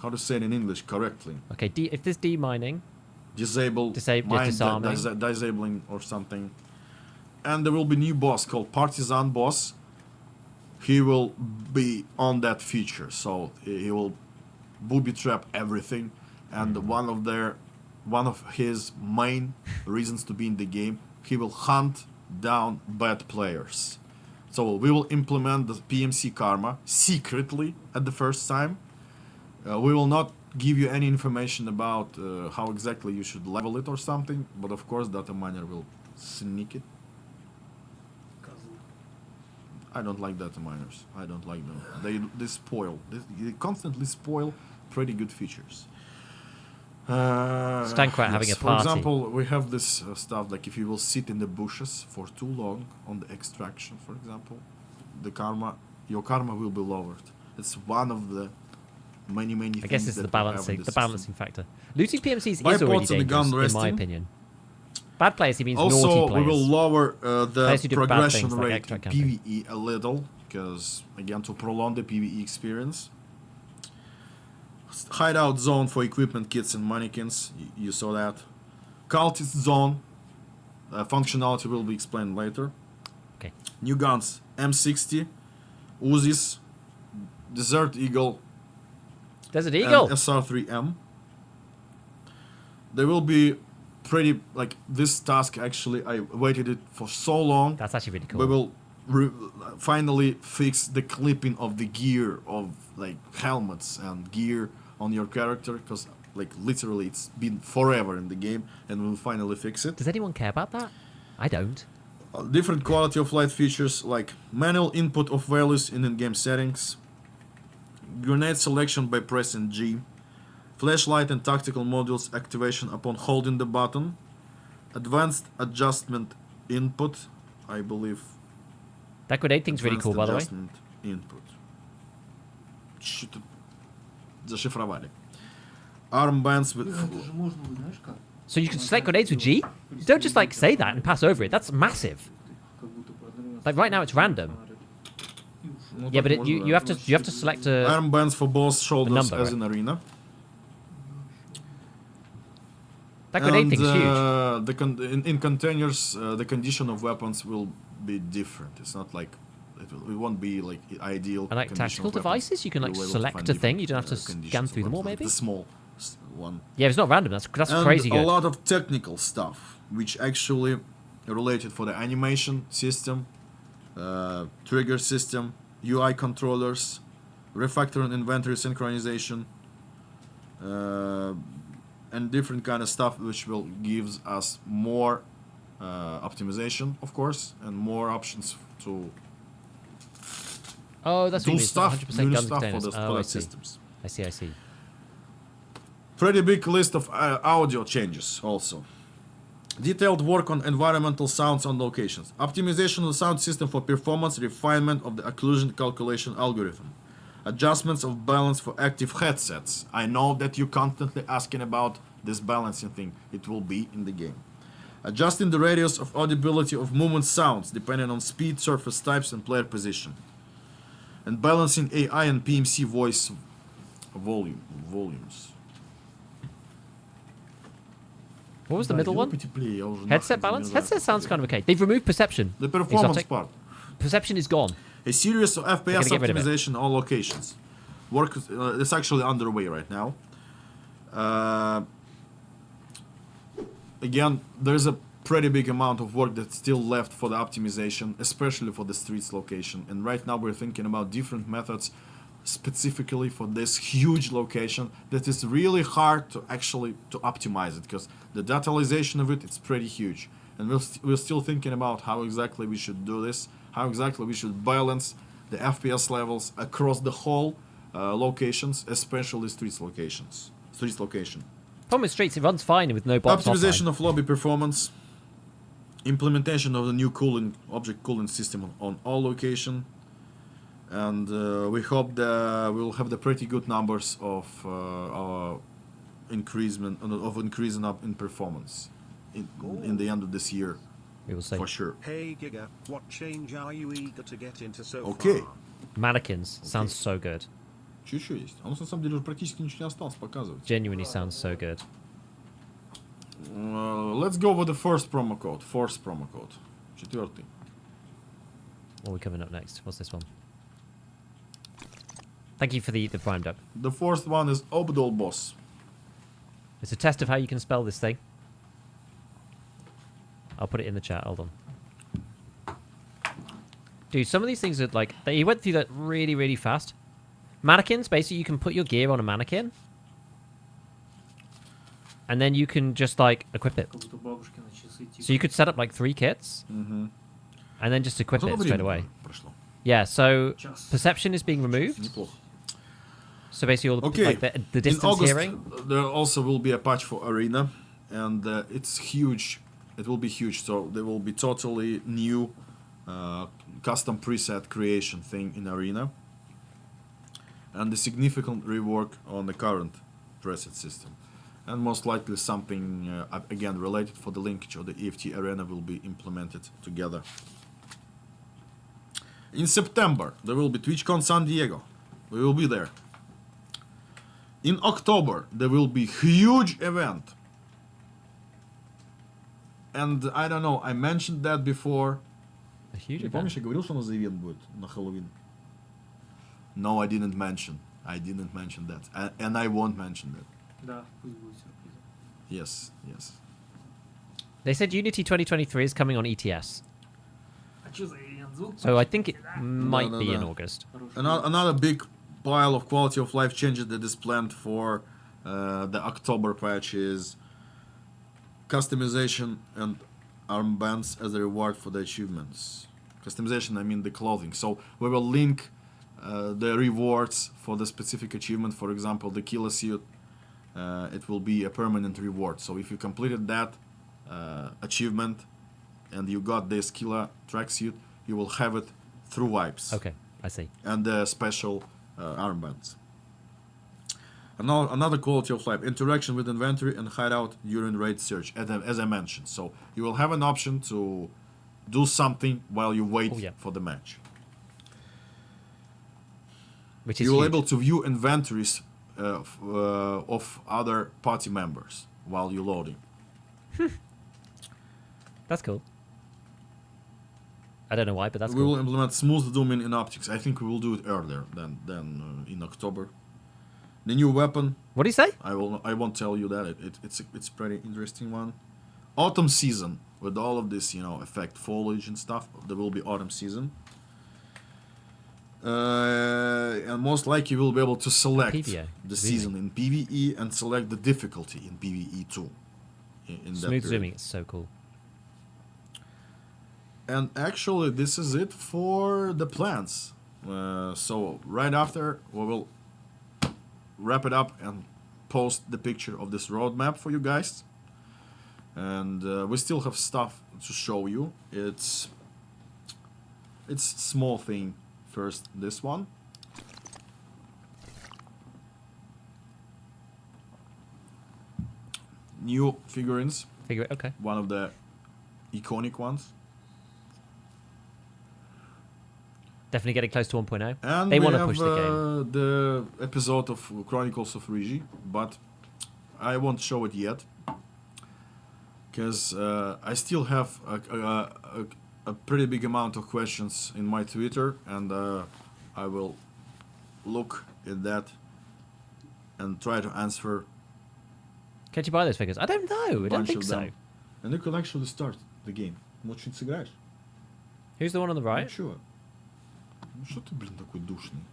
How to say it in English correctly? Okay, if there's demining, disabling or something. And there will be new boss called Partisan Boss. He will be on that feature, so he will booby trap everything, and one of his main reasons to be in the game, he will hunt down bad players. So we will implement the PMC karma secretly at the first time. We will not give you any information about how exactly you should level it or something, but of course data miner will sneak it. I don't like data miners. I don't like them. They spoil. They constantly spoil pretty good features. Stankwat having a For party. example, we have this stuff like if you will sit in the bushes for too long on the extraction, for example, your karma will be lowered. It's one of the many things. I guess it's that the we have balancing, in the system. balancing factor. Looting PMCs is Buy already pots and the gun dangerous, in my resting. opinion. Bad players, he means Also, naughty we players. will lower the Players who do bad progression things like rate extra in camping. PvE a little, because again to prolong the PvE experience. Hideout zone for equipment kits and mannequins. You saw that. Cultist zone. Functionality will be explained later. Okay. New guns: M60, Uzis, Desert Eagle, Desert Eagle. and SR3M. There will be pretty like this task. Actually, I waited it for so long. That's actually really cool. We will finally fix the clipping of the gear of like helmets and gear on your character, because like literally it's been forever in the game, and we'll finally fix it. Does anyone care about that? I don't. Different quality of light features like manual input of values in in-game settings, grenade selection by pressing G, flashlight and tactical modules activation upon holding the button, advanced adjustment input, I believe. That grenade thing's really cool, by the way. Advanced adjustment input. Что-то зашифровали. Armbands with... Это же можно, знаешь как? So you can select grenades with G? You don't just like say that and pass over it. That's massive. Как будто бы одновременно Like right now it's random. Ну, Yeah, так but можно, you да. have to select a. Armbands for both shoulders number, as right? in Arena. That grenade thing's huge. In containers, the condition of weapons will be different. It's not like it won't be like ideal. And like condition tactical of weapons. devices, you can like You'll be able to select find a thing. different, You don't have to conditions scan of through them all, weapons. maybe. The small one. Yeah, if it's not random. That's And crazy a good. lot of technical stuff, which actually related for the animation system, trigger system, UI controllers, refactor and inventory synchronization, and different kind of stuff, which will gives us more optimization, of course, and more options to Oh, that's what do you mean. It's not stuff, 100% new guns stuff for containers. those Oh, I product see. systems. I see. I see. Pretty big list of audio changes also. Detailed work on environmental sounds on locations. Optimization of the sound system for performance, refinement of the occlusion calculation algorithm. Adjustments of balance for active headsets. I know that you're constantly asking about this balancing thing. It will be in the game. Adjusting the radius of audibility of movement sounds depending on speed, surface types, and player position. And balancing AI and PMC voice volumes. What was the middle one? Потеплее, я уже Headset нахрен balance? замерзаю. Headset sounds kind of okay. They've removed perception. The performance Exotic. part. Perception is gone. A series of FPS gonna get rid of it. optimization on locations. Work is actually underway right now. Again, there's a pretty big amount of work that's still left for the optimization, especially for the streets location. And right now we're thinking about different methods specifically for this huge location that is really hard to actually to optimize it, because the dataization of it, it's pretty huge. And we're still thinking about how exactly we should do this, how exactly we should balance the FPS levels across the whole locations, especially streets location. Problem with streets, it runs fine with no bots Optimization offline. of lobby performance, implementation of the new object cooling system on all location, and we hope that we'll have the pretty good numbers of our increasing up in performance in the end of this year, We will see. for sure. Hey Giga, what change are you eager to get into so Okay. far? Mannequins sounds so good. Чуть-чуть есть. А у нас на самом деле уже практически ничего не осталось показывать. Genuinely sounds so good. Let's go with the first promo code. Fourth promo code. Четвертый. What are we coming up next? What's this one? Thank you for the prime duck. The fourth one is Obdol Boss. It's a test of how you can spell this thing. I'll put it in the chat. Hold on. Dude, some of these things are like... He went through that really, really fast. Mannequins, basically, you can put your gear on a mannequin. And then you can just, like, equip it. So you could set up, like, 3 kits. Mm-hmm. And then just equip it straight away. Yeah, so perception is being removed. So basically all the, like, the distance in August, hearing. There also will be a patch for Arena. And it's huge. It will be huge. So there will be totally new custom preset creation thing in Arena. And a significant rework on the current preset system. And most likely something, again, related for the linkage of the EFT Arena will be implemented together. In September, there will be TwitchCon San Diego. We will be there. In October, there will be huge event. And I don't know, I mentioned that before. A huge event? Помнишь, я говорил, что у нас за ивент будет на Хэллоуин? No, I didn't mention. I didn't mention that. And I won't mention that. Да, пусть будет сюрприз. Yes, yes. They said Unity 2023 is coming on ETS. А что за ивент? Звук? So I think it might be in August. Another big pile of quality of life changes that is planned for the October patch is customization and armbands as a reward for the achievements. Customization, I mean the clothing. So we will link the rewards for the specific achievement. For example, the killer suit. It will be a permanent reward. So if you completed that achievement and you got this killer tracksuit, you will have it through wipes. Okay, I see. And the special armbands. Another quality of life, interaction with inventory and hideout during raid search, as I mentioned. So you will have an option to do something while you wait for the match. Which is you will huge. able to view inventories of other party members while you're loading. That's cool. I don't know why, but that's we cool. will implement smooth zooming in optics. I think we will do it earlier than in October. The new weapon. What do you say? I won't tell you that. It's pretty interesting one. Autumn season with all of this, effect foliage and stuff. There will be autumn season. And most likely you will be able to select the season in PvE and select the difficulty in PvE too. In Smooth zooming, it's so cool. And actually, this is it for the plans. So right after, we will wrap it up and post the picture of this roadmap for you guys. And we still have stuff to show you. It's small thing. First, this one. New figurines. Okay. One of the iconic ones. Definitely getting close to 1.0. And they want to push the game. The episode of Chronicles of Ryzhy, but I won't show it yet. Because I still have a pretty big amount of questions in my Twitter, and I will look at that and try to answer. Can't you buy those figures? I don't know. I don't think so. And you can actually start the game. Может, сыграешь? Who's the one on the right? Чего? Ну что ты, блин, такой душный?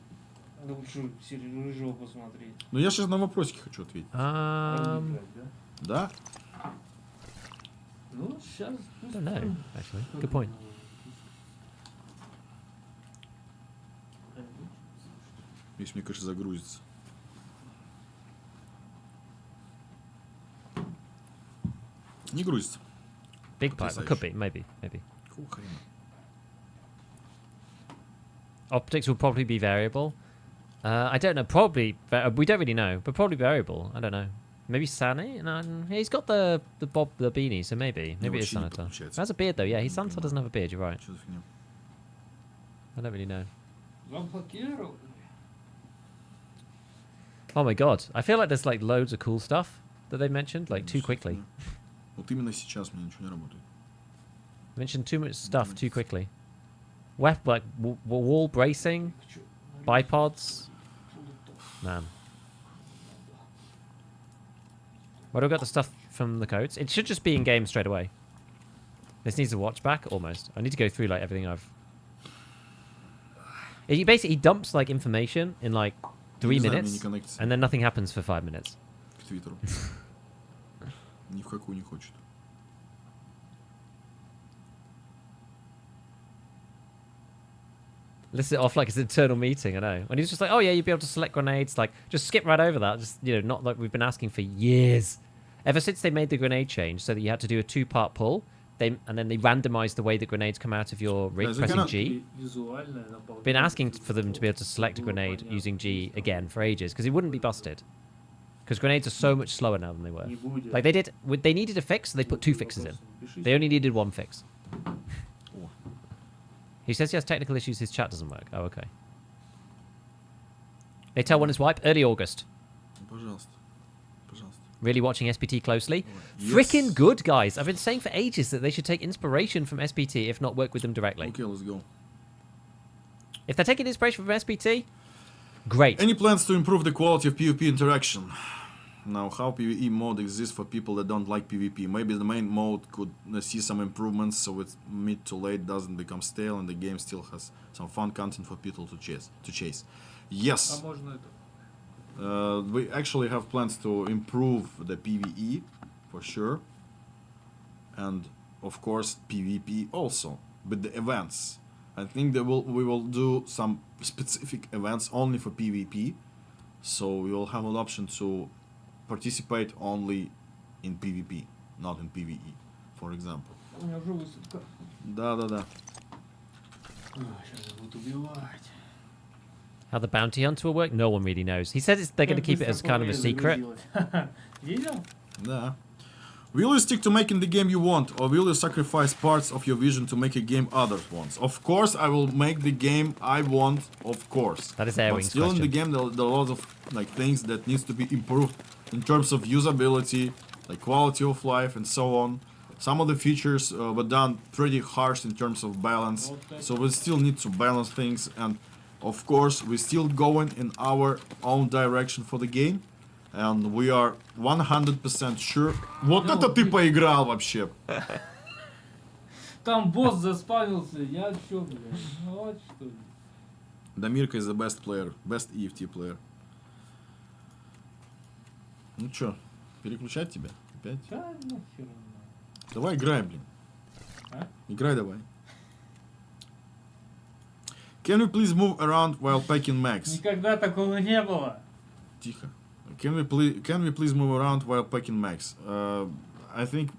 Да лучше рыжего посмотреть. Ну я сейчас на вопросики хочу ответить. Да? Ну, сейчас... I don't know, actually. Good point. Если, мне кажется, загрузится. Не грузится. Big pipe. It could be. Maybe. Какого хрена? Optics will probably be variable. I don't know. Probably. We don't really know, but probably variable. I don't know. Maybe Sani? No, he's got the beanie, so maybe it's Santa. He has a beard though. Yeah, Santa doesn't have a beard. You're right. I don't really know. Oh my god! I feel like there's like loads of cool stuff that they mentioned like too quickly. Вот именно сейчас мне ничего не работает. Mentioned too much stuff too quickly. Like wall bracing, bipods. Man. Where do I got the stuff from the codes? It should just be in game straight away. This needs a watch back almost. I need to go through like everything I've He basically dumps like information in like 3 minutes, and then nothing happens for 5 minutes. К Твиттеру. Ни в какую не хочет. List it off like it's an internal meeting, I know. And he's just like, oh yeah, you'd be able to select grenades. Like, just skip right over that. Just, you know, not like we've been asking for years. Ever since they made the grenade change so that you had to do a 2-part pull, and then they randomized the way the grenades come out of your rig pressing G. Been asking for them to be able to select a grenade using G again for ages, because it wouldn't be busted. Because grenades are so much slower now than they were. Like they needed a fix, so they put 2 fixes in. They only needed 1 fix. He says he has technical issues, his chat doesn't work. Oh, okay. They tell when it's wipe, early August. Пожалуйста. Пожалуйста. Really watching SPT closely. Yes. Freaking good, guys. I've been saying for ages that they should take inspiration from SPT, if not work with them directly. Okay, let's go. If they're taking inspiration from SPT, great. Any plans to improve the quality of PvP interaction? Now, how PvE mode exists for people that don't like PvP? Maybe the main mode could see some improvements so it's mid to late doesn't become stale and the game still has some fun content for people to chase. Yes. We actually have plans to improve the PvE for sure. And of course PvP also with the events. I think we will do some specific events only for PvP. So we will have an option to participate only in PvP, not in PvE, for example. Да. How the bounty hunter will work, no one really knows. He says they're going to keep it as kind of a secret. Да. Will you stick to making the game you want, or will you sacrifice parts of your vision to make a game others want? Of course, I will make the game I want, of course. That is But Airwing's still question. in the game, there are a lot of like things that needs to be improved in terms of usability, like quality of life, and so on. Some of the features were done pretty harsh in terms of balance, so we still need to balance things. And of course, we're still going in our own direction for the game. And we are 100% sure. Вот это ты поиграл вообще. Там босс заспавнился, я чё, блядь? Вот что ли. Дамирка is the best player, best EFT player. Ну чё, переключать тебя? Опять? Да, нахер. Давай играй, блин. А? Играй давай. Can we please move around while packing max? Никогда такого не было. Тихо. Can we please move around while packing max? I think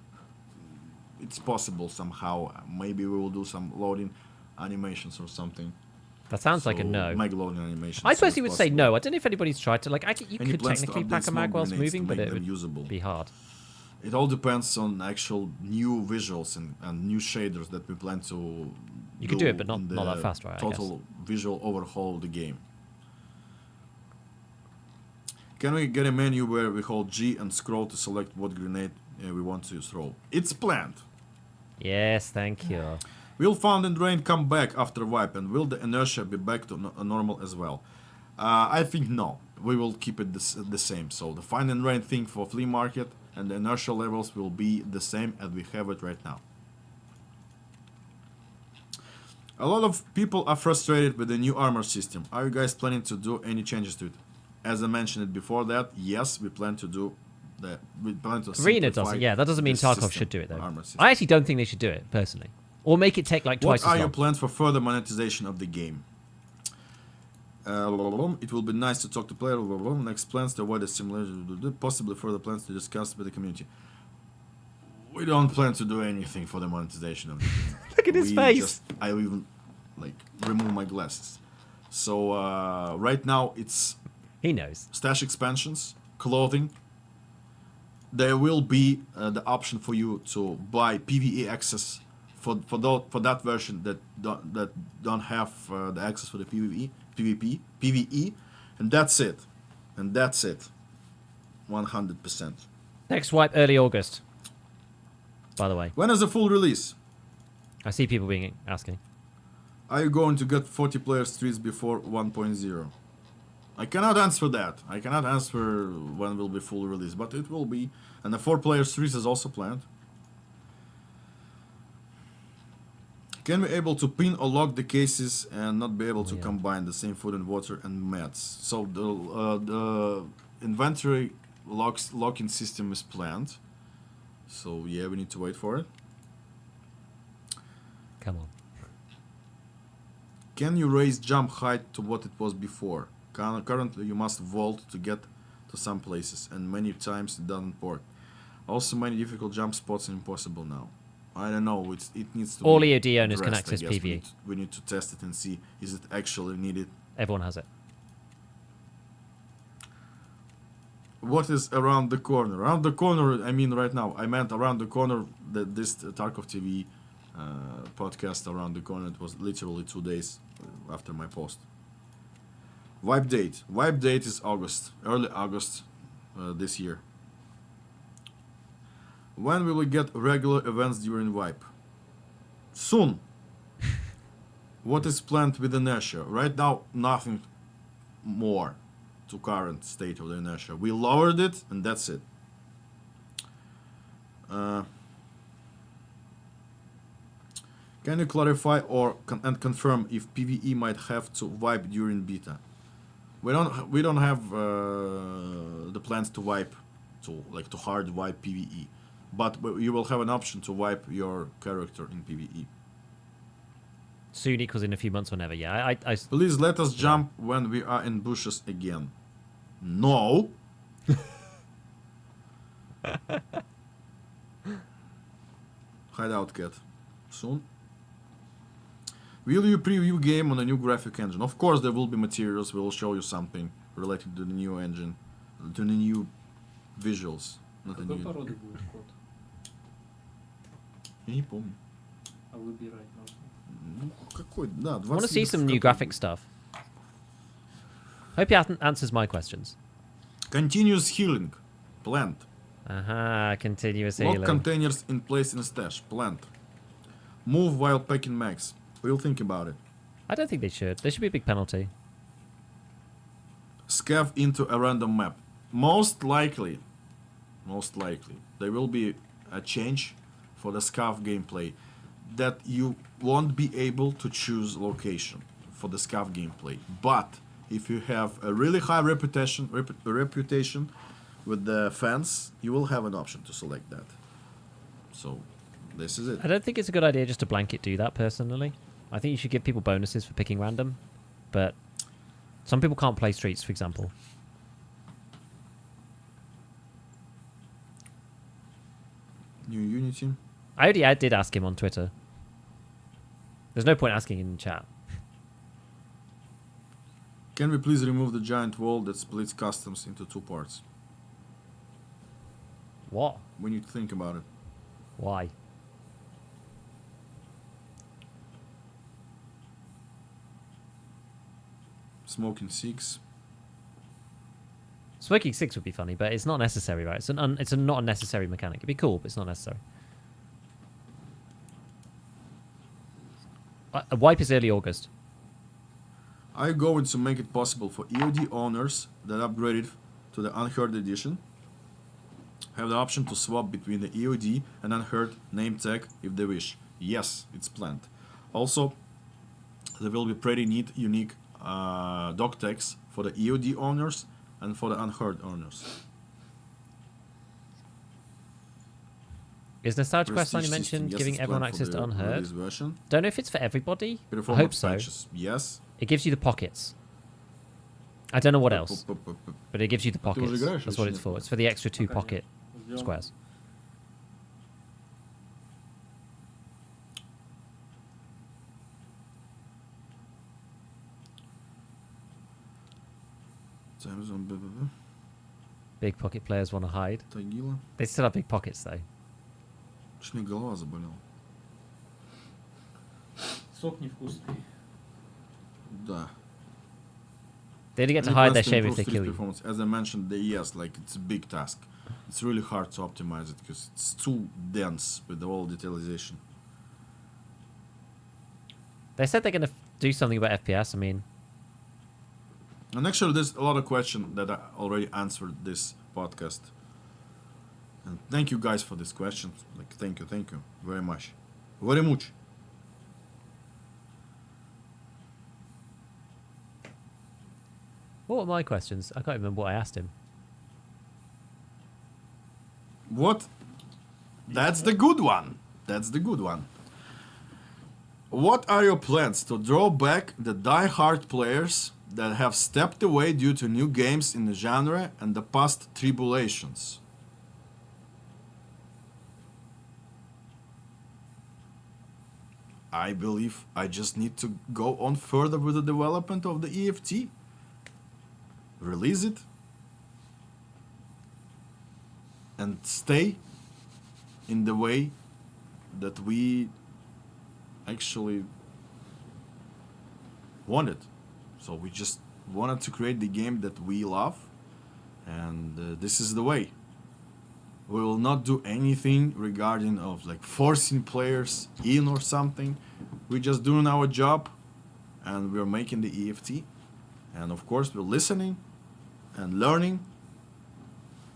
it's possible somehow. Maybe we will do some loading animations or something. That sounds like a no. Mag loading animations. I personally would say no. I don't know if anybody's tried to, like, you Any could plans to technically update pack a small mag whilst grenades to moving, but make it them would usable? be hard. It all depends on actual new visuals and new shaders that we plan to. You could do it, but not that fast, right? Total visual overhaul of the game. Can we get a menu where we hold G and scroll to select what grenade we want to throw? It's planned. Yes, thank you. Will Found and Drain come back after wipe, and will the inertia be back to normal as well? I think no. We will keep it the same. So the Find and Drain thing for Flea Market and the inertia levels will be the same as we have it right now. A lot of people are frustrated with the new armor system. Are you guys planning to do any changes to it? As I mentioned it before that, yes, we plan to do that. We plan to Arena doesn't. Yeah, that doesn't mean Tarkov should do it though. I actually don't think they should do it personally, or make it take like twice as long. What are your plans for further monetization of the game? It will be nice to talk to players. Next plans to avoid a simulation. Possibly further plans to discuss with the community. We don't plan to do anything for the monetization of the game. Look at his face. I even like remove my glasses. So right now it's. He knows. Stash expansions, clothing. There will be the option for you to buy PvE access for that version that don't have the access for the PvE, and that's it. 100%. Next wipe early August. By the way. When is the full release? I see people asking. Are you going to get 40 player streets before 1.0? I cannot answer that. I cannot answer when will be full release, but it will be. And the 4-player series is also planned. Can we able to pin or lock the cases and not be able to combine the same food and water and meds? So the inventory locking system is planned. So yeah, we need to wait for it. Come on. Can you raise jump height to what it was before? Currently, you must vault to get to some places, and many times it doesn't work. Also, many difficult jump spots are impossible now. I don't know. It needs to. All be EOD owners can addressed, access PvE. We need to test it and see is it actually needed. Everyone has it. What is around the corner? Around the corner, I mean right now. I meant around the corner that this Tarkov TV podcast around the corner. It was literally 2 days after my post. Wipe date. Wipe date is August, early August this year. When will we get regular events during wipe? Soon. What is planned with inertia? Right now, nothing more to current state of the inertia. We lowered it, and that's it. Can you clarify and confirm if PvE might have to wipe during beta? We don't have the plans to wipe, to hard wipe PvE, but you will have an option to wipe your character in PvE. Soon equals in a few months or never. Yeah, I Please let us jump when we are in bushes again. No. Hideout cat. Soon. Will you preview game on a new graphic engine? Of course there will be materials. We will show you something related to the new engine, to the new visuals. Not the Какой new. породы будет код? Я не помню. А выбирать можно? Ну, какой? Да, want to see some new graphic stuff. Hope he answers my questions. Continuous healing. Planned. Aha, continuous Lock healing. containers in place in stash. Planned. Move while packing mags. We'll think about it. I don't think they should. There should be a big penalty. Scav into a random map. Most likely, there will be a change for the Scav gameplay that you won't be able to choose location for the Scav gameplay. But if you have a really high reputation with the fans, you will have an option to select that. So this is it. I don't think it's a good idea just to blanket do that personally. I think you should give people bonuses for picking random, but some people can't play streets, for example. New Unity. I did ask him on Twitter. There's no point asking in chat. Can we please remove the giant wall that splits customs into 2 parts? What? We need to think about it. Why? Smoking 6. Smoking 6 would be funny, but it's not necessary, right? It's not a necessary mechanic. It'd be cool, but it's not necessary. A wipe is early August. Are you going to make it possible for EOD owners that upgraded to the Unheard edition have the option to swap between the EOD and Unheard name tag if they wish? Yes, it's planned. Also, there will be pretty neat, unique dog tags for the EOD owners and for the Unheard owners. Is Nostalgia Quest Prestige you mentioned system, yes, giving it's everyone planned for access to the Unheard? release version. Don't know if it's for everybody. I Performance hope so. patches, yes. It gives you the pockets. I don't know what else, but it gives you the pockets. That's what it's for. It's for the extra 2 pocket squares. Big pocket players want to hide. Tagila. They still have big pockets though. Что мне голова заболела? Сок невкусный. Да. They only get to hide their shame if they kill you. Performance. As I mentioned, yes, like it's a big task. It's really hard to optimize it because it's too dense with all detalization. They said they're going to do something about FPS. I mean, And actually, there's a lot of questions that I already answered this podcast. And thank you guys for this question. Like, thank you very much. Very much. What were my questions? I can't remember what I asked him. What? That's the good one. That's the good one. What are your plans to draw back the die-hard players that have stepped away due to new games in the genre and the past tribulations? I believe I just need to go on further with the development of the EFT. Release it. And stay in the way that we actually wanted. So we just wanted to create the game that we love, and this is the way. We will not do anything regarding of like forcing players in or something. We're just doing our job, and we're making the EFT, and of course we're listening and learning,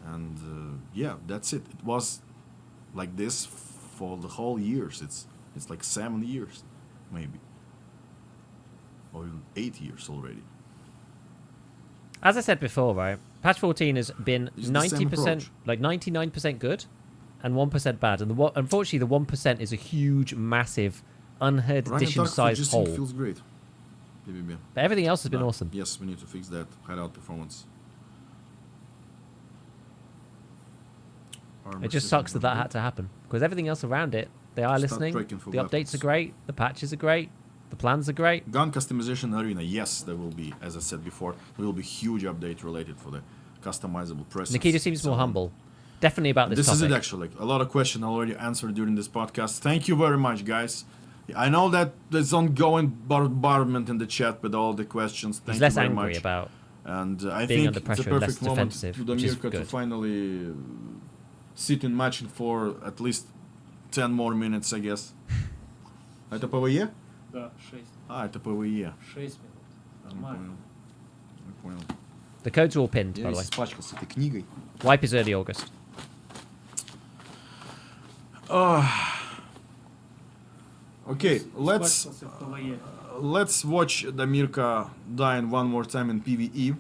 and yeah, that's it. It was like this for the whole years. It's like 7 years, maybe, or even 8 years already. As I said before, right? Patch 14 has been It's the same 90%, approach. like 99% good, and 1% bad. And unfortunately, the 1% is a huge, massive, unheard Running edition Tarkov size just hole. feels great. PvP. But everything else has been awesome. Yes, we need to fix that hideout performance. It just sucks that that had to happen because everything else around it, they are Start listening. tracking for The updates weapons. are great. The patches are great. The plans are great. Gun customization arena, yes, there will be, as I said before, there will be huge update related for the customizable presses. Nikita seems so more on. humble. Definitely about this This topic. is it actually. A lot of questions already answered during this podcast. Thank you very much, guys. I know that there's ongoing bombardment in the chat with all the questions. Thank He's you less very angry much. about And I being think under it's a pressure and less perfect moment defensive, to which is Mirka to good. finally sit in matching for at least 10 more minutes, I guess. Это ПВЕ? Да, 6. А, это ПВЕ. 6 минут. Я Нормально. понял. The codes are all pinned, Я by the way. весь испачкался этой книгой. Wipe is early August. Okay, let's Испачкался в ПВЕ. let's watch Damirka dying one more time in PvE.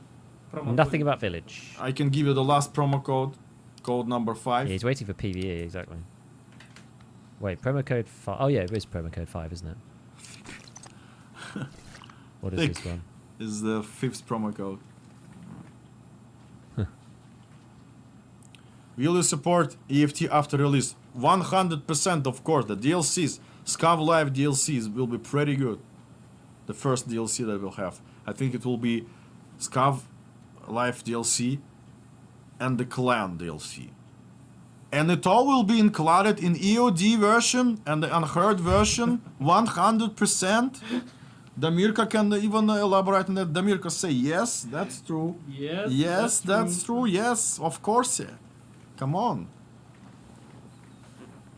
Промокод. Nothing about Village. I can give you the last promo code, code number 5. Yeah, he's waiting for PvE, exactly. Wait, promo code 5. Oh, yeah, it is promo code 5, isn't it? What is Thick this one? is the 5th promo code. Will you support EFT after release? 100%, of course. The DLCs, Scav Live DLCs will be pretty good. The first DLC that we'll have. I think it will be Scav Live DLC and the Clan DLC. And it all will be included in EOD version and the unheard version. 100%. Damirka can even elaborate on that. Damirka say yes, that's true. Yes, Yes, that's true. Yes, of course. Yeah. Come on.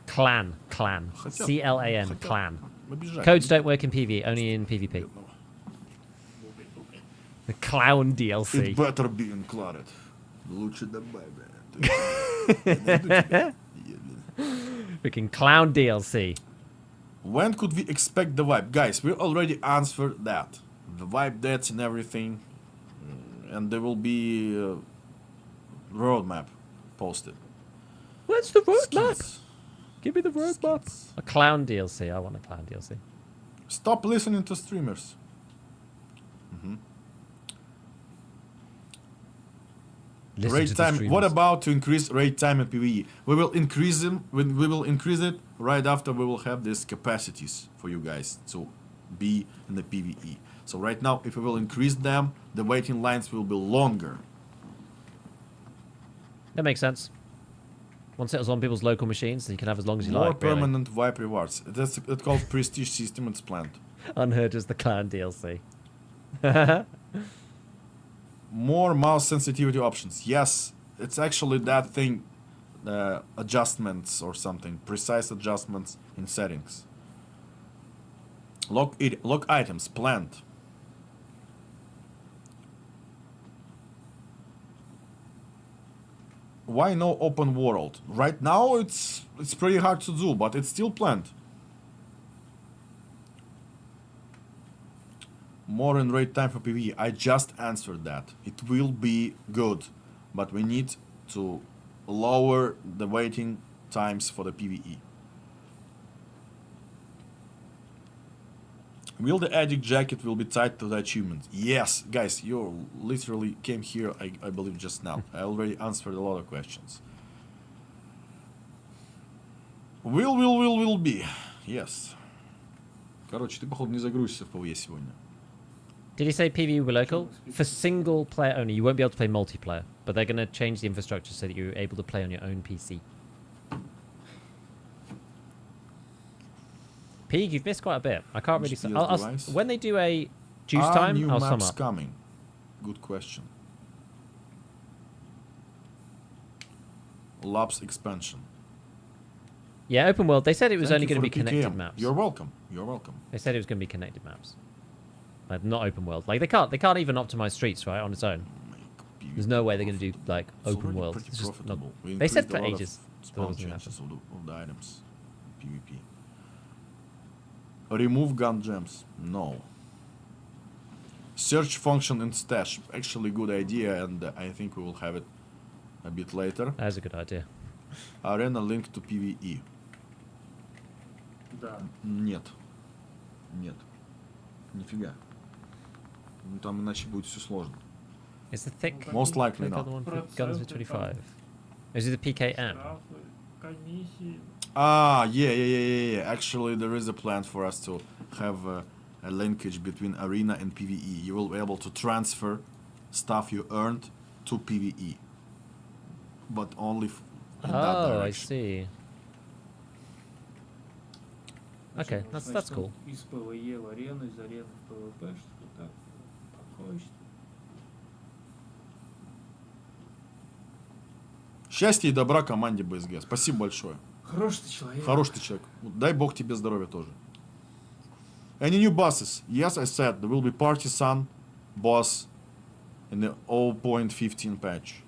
Clan. Хотя- C-L-A-N. хотя- Clan. Обижать. Codes don't work in PvE, only in PvP. The Clown It DLC. better be included. Лучше добавь. Freaking Clown DLC. When could we expect the vibe? Guys, we already answered that. The vibe dates and everything. And there will be a roadmap posted. Where's the roadmap? Skins. Give me the roadmap. A Clown DLC. I want a Clown DLC. Stop listening to streamers. Listen Raid to the time. What streamers. about to increase raid time in PvE? We will increase them. We will increase it right after we will have these capacities for you guys to be in the PvE. So right now, if we will increase them, the waiting lines will be longer. That makes sense. Once it was on people's local machines, then you can have as long as you More like. Really. permanent vibe rewards. It's called prestige system. It's planned. Unheard as the Clown DLC. More mouse sensitivity options. Yes, it's actually that thing. Adjustments or something. Precise adjustments in settings. Lock items planned. Why no open world? Right now it's pretty hard to do, but it's still planned. More in raid time for PvE. I just answered that. It will be good, but we need to lower the waiting times for the PvE. Will the addict jacket will be tied to the achievement? Yes, guys, you literally came here, I believe, just now. I already answered a lot of questions. Will be. Yes. Короче, ты, походу, не загрузишься в PvE сегодня. Did you say PvE will be local? For single player only, you won't be able to play multiplayer, but they're going to change the infrastructure so that you're able to play on your own PC. Pig, you've missed quite a bit. I can't really... when they do a juice time, I'll sum up. Coming? Good question. Labs expansion. Yeah, open world. They said it was only going to be connected maps. You're welcome. You're welcome. They said it was going to be connected maps. Like, not open world. Like, they can't even optimize streets, right, on its own. There's no way they're going to do, like, open world. It's just not... They said for ages. Spawn chances of the items. PvP. Remove gun gems. No. Search function in stash. Actually good idea, and I think we will have it a bit later. That's a good idea. Arena link to PvE. Да. Нет. Нет. Нифига. Ну там иначе будет все сложно. Is the thick... Most likely not. Guns for 25. Is it the PKM? Ah, yeah. Actually, there is a plan for us to have a linkage between Arena and PvE. You will be able to transfer stuff you earned to PvE. But only in that direction. I see. Okay, that's cool. Из ПВЕ в арену, из арены в ПВП, что так, такое. Счастья и добра команде БСГ. Спасибо большое. Хороший ты человек. Хороший ты человек. Дай бог тебе здоровья тоже. Any new bosses? Yes, I said there will be Partisan boss in the 0.15 patch.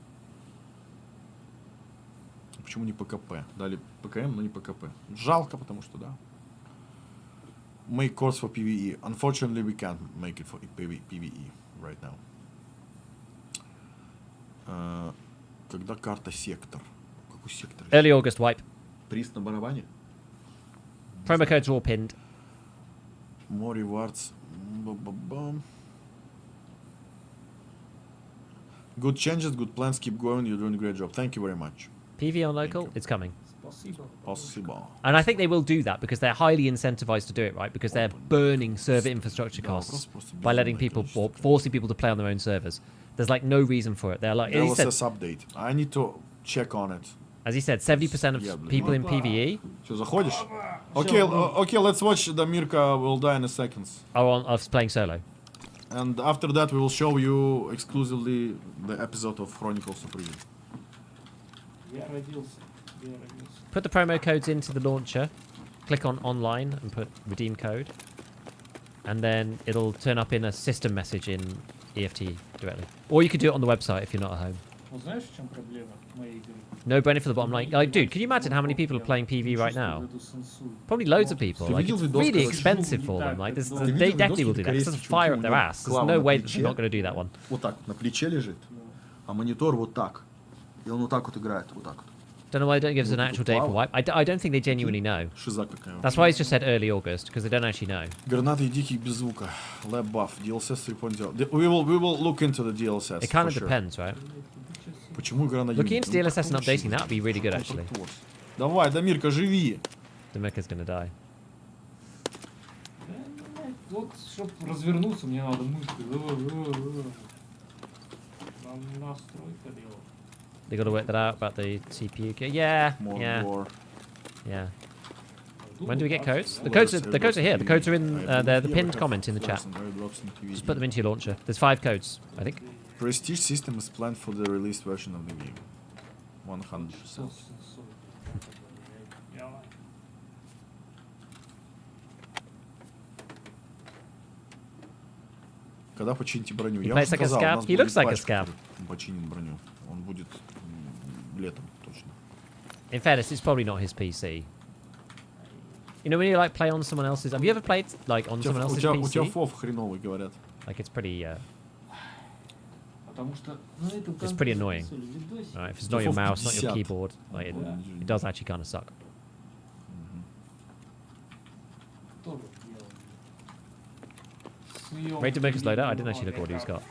Почему не ПКП? Дали ПКМ, но не ПКП. Жалко, потому что да. Make course for PvE. Unfortunately, we can't make it for PvE right now. Когда карта сектор? Какой сектор? Early August wipe. Приз на барабане? Promo codes are all pinned. More rewards. Good changes, good plans. Keep going. You're doing a great job. Thank you very much. PvE on local, it's coming. Possible. And I think they will do that because they're highly incentivized to do it, right? Because they're burning server infrastructure costs by letting people, or forcing people to play on their own servers. There's like no reason for it. They're like, DLSS update. I need to check on it. As he said, 70% of people in PvE. Что, заходишь? Okay, let's watch the Mirka will die in a second. Are playing solo. And after that, we will show you exclusively the episode of Chronicles of Ryzhy. Put the promo codes into the launcher, click on online and put redeem code, and then it'll turn up in a system message in EFT directly. Or you could do it on the website if you're not at home. No benefit for the bottom line. Like, dude, can you imagine how many people are playing PV right now? Probably loads of people. Like, it's really expensive for them. Like, they definitely will do that. It's just fire up their ass. There's no way that they're not going to do that one. Вот так на плече лежит, а монитор вот так. И он вот так вот играет, вот так вот. Don't know why they don't give us an actual date for wipe. I don't think they genuinely know. That's why it's just said early August, because they don't actually know. Гранаты и дикий без звука. Lab buff. DLSS 3.0. We will look into the DLSS. It kind of depends, right? Почему игра на Looking into DLSS and updating that would be really good, actually. Давай, Дамирка, живи. Damirka's gonna die. Вот, чтобы развернуться, мне надо мышкой. Настройка делать. They got to work that out about the CPU. Yeah. When do we get codes? The codes are here. The codes are in they're the pinned comment in the chat. Just put them into your launcher. There's 5 codes, I think. Prestige system is planned for the released version of the game. 100%. Когда почините броню? Я уже сказал, у нас будет патч, починит броню. Он будет летом точно. In fairness, it's probably not his PC. You know when you like play on someone else's... Have you ever played like on someone else's PC? У тебя фов хреновый, говорят. Like it's pretty. Потому что, ну, это It's pretty annoying. записывали видосик. Right, if it's not your mouse, not your 50. keyboard, like it does actually kind of suck. Тоже делал. Ready to make us load out? I didn't actually look at what he's got.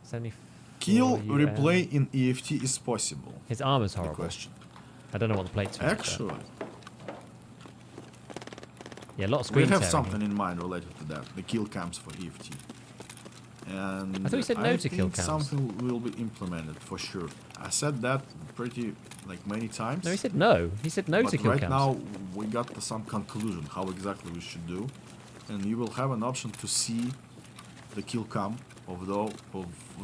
74 Kill UM. replay in EFT is possible. His armor's The horrible. question. I don't know what the plate's for. but- Actually, Yeah, a lot of we screen have tearing. something in mind related to that. The kill cams for EFT. And I thought you said no to kill think cams. something will be implemented for sure. I said that pretty like many times. No, he said no. He said no but to kill right cams. now we got to some conclusion how exactly we should do, and you will have an option to see the kill cam of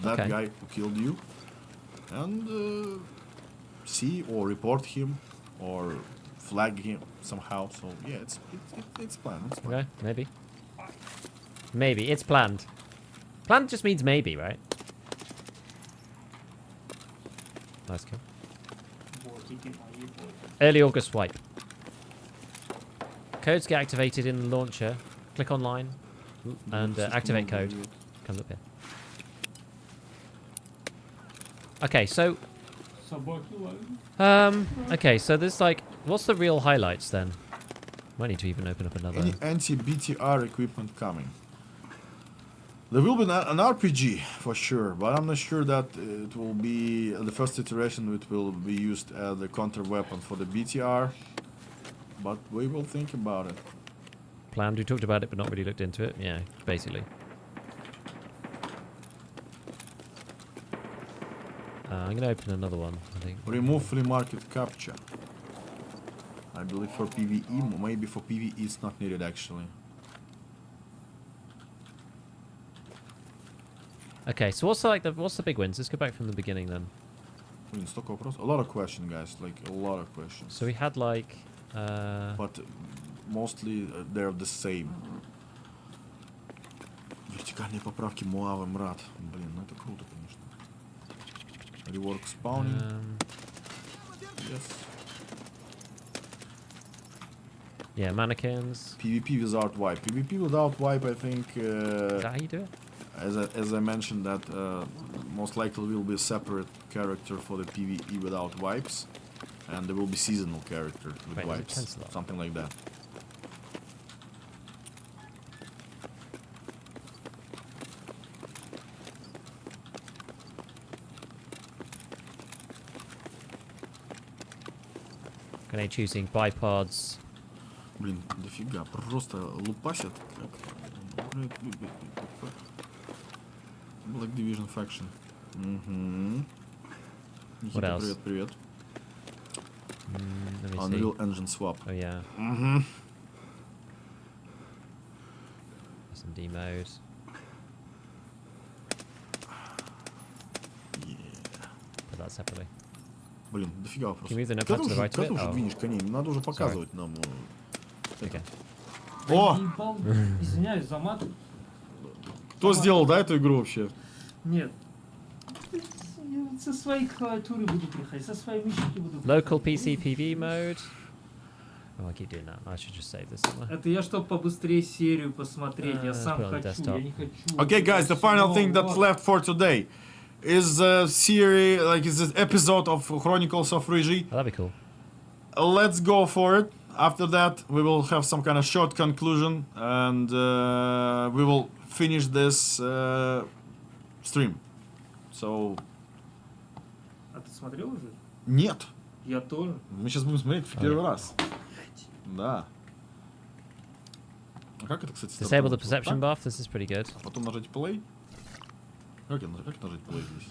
that Okay. guy who killed you, and see or report him or flag him somehow. So yeah, it's planned. It's planned. Okay, maybe. Maybe. It's planned. Planned just means maybe, right? Nice kill. Ботики мои, ботики. Early August swipe. Codes get activated in the launcher. Click online and activate code. Comes up here. Okay, so Собаки лают. okay, so there's like, what's the real highlights then? Might need to even open up another. Any anti-BTR equipment coming? There will be an RPG for sure, but I'm not sure that it will be the first iteration. It will be used as a counter weapon for the BTR, but we will think about it. Planned. We talked about it, but not really looked into it. Yeah, basically. I'm gonna open another one. I think. Remove flea market capture. I believe for PvE, maybe for PvE it's not needed actually. Okay, so what's the big wins? Let's go back from the beginning then. A lot of questions, guys. Like a lot of questions. So we had like. But mostly they're the same. Вертикальные поправки Муавы, мрат. Блин, ну это круто, конечно. Rework spawning. Yes. Yeah, mannequins. PvP without wipe. PvP without wipe, I think. Is that how you do it? As I mentioned, that most likely will be a separate character for the PvE without wipes, and there will be seasonal character with Wait, is it wipes, cancel? something like that. Grenade choosing bipods. Блин, дофига, просто лупасят. Black Division faction. Угу. What else? Привет, привет. Let me Unreal see. Engine swap. Oh yeah, Угу. SMD mode. Put that separately. Блин, дофига вопросов. Can you move the notepad to the right of Когда it? уже Oh. двинешь коней? Надо уже показывать нам. Okay. О! Ебал, извиняюсь за мат. Кто сделал, да, эту игру вообще? Нет. Я со своей клавиатуры буду проходить, со своей мышки буду Local проходить. PC PV mode. Oh, I keep doing that. I should just save this somewhere. Это я чтоб побыстрее серию посмотреть, я сам put it on хочу, desktop. я не хочу. Okay, guys, the final thing that's left for today is a series, like is an episode of Chronicles of Ryzhy. Oh, that'd be cool. Let's go for it. After that, we will have some kind of short conclusion, and we will finish this stream. So, А ты смотрел уже? нет. Я тоже. Мы сейчас будем смотреть в первый раз. Да. А как это, кстати, Disable the стартовать? perception Вот так? buff. This is pretty good. А потом нажать play. Как нажать play здесь?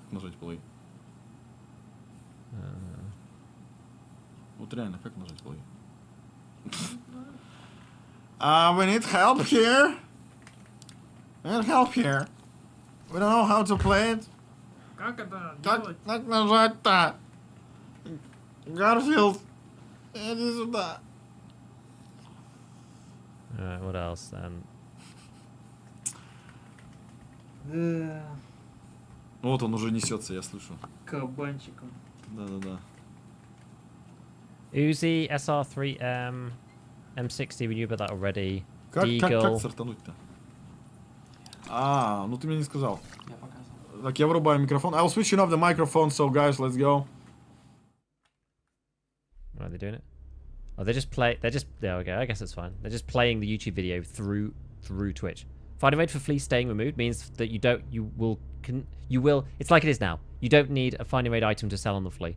Как нажать play? Вот реально, как нажать play? We need help here. We need help here. We don't know how to play it. Как это Как, делать? как нажать-то? Гарфилд, иди сюда. Alright, what else then? Да, Вот он уже несется, я слышу. кабанчиком. Да-да-да. Uzi, SR3M. M60, we knew about that already. Как Deagle. стартануть-то? А, ну ты мне не сказал. Я показывал. Так, я вырубаю микрофон. I'll switch off the microphone, so guys, let's go. Are they doing it? Oh, yeah, okay, I guess it's fine. They're just playing the YouTube video through Twitch. Finding a raid for Flea staying removed means that you will, it's like it is now. You don't need a finding raid item to sell on the Flea.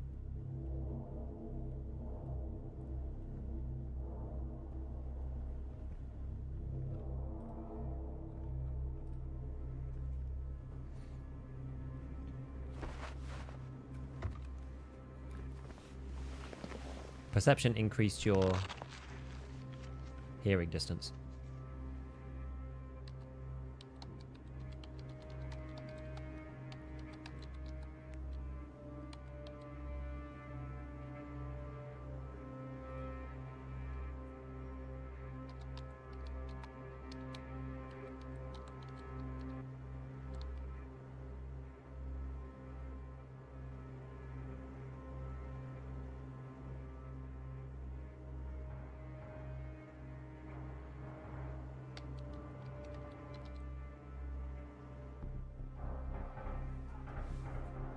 Perception increased your hearing distance.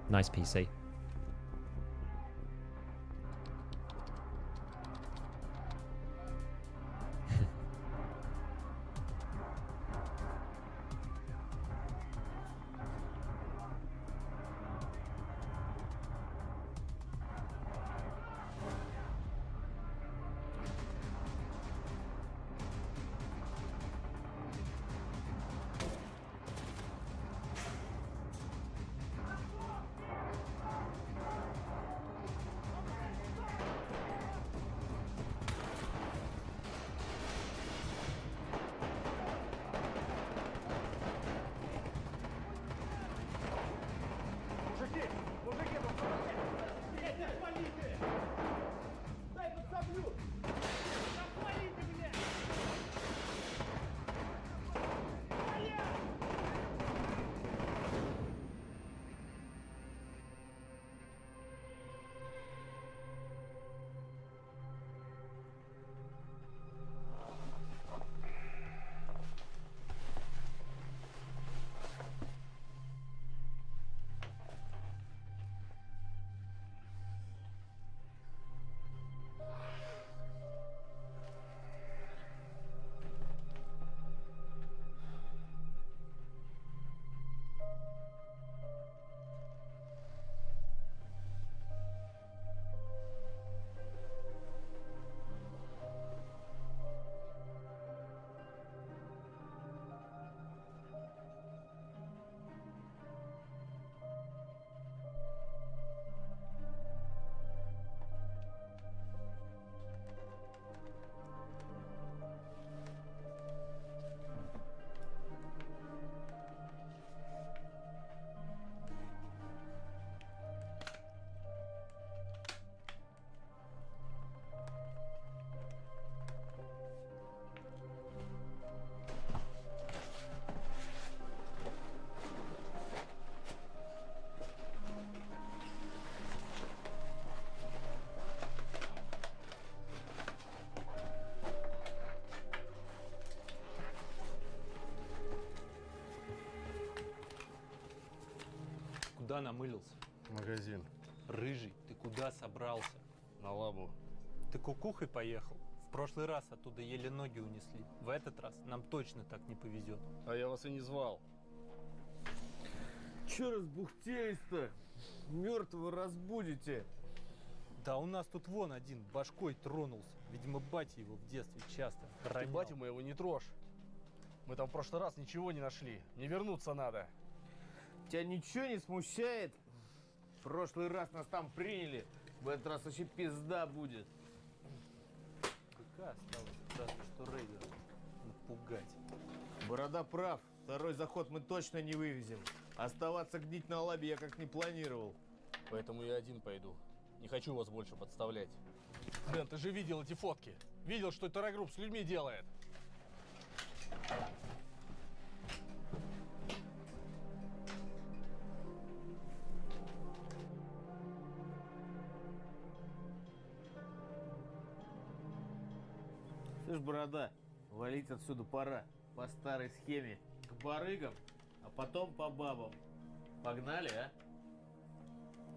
Nice PC. Куда намылился? Магазин. Рыжий, ты куда собрался? На лабу. Ты кукухой поехал? В прошлый раз оттуда еле ноги унесли. В этот раз нам точно так не повезет. А я вас и не звал. Че разбухтелись-то? Мертвого разбудите. Да у нас тут вон один башкой тронулся. Видимо, батя его в детстве часто Ты ронял. батю моего не трожь. Мы там в прошлый раз ничего не нашли. Не вернуться надо. Тебя ничего не смущает? В прошлый раз нас там приняли. В этот раз вообще пизда будет. Какая осталась? Разве что рейдера напугать. Борода прав. Второй заход мы точно не вывезем. Оставаться гнить на лабе я как не планировал. Поэтому я один пойду. Не хочу вас больше подставлять. Дэн, ты же видел эти фотки? Видел, что терроргрупп с людьми делает? Слышь, борода, валить отсюда пора. По старой схеме. К барыгам, а потом по бабам. Погнали, а?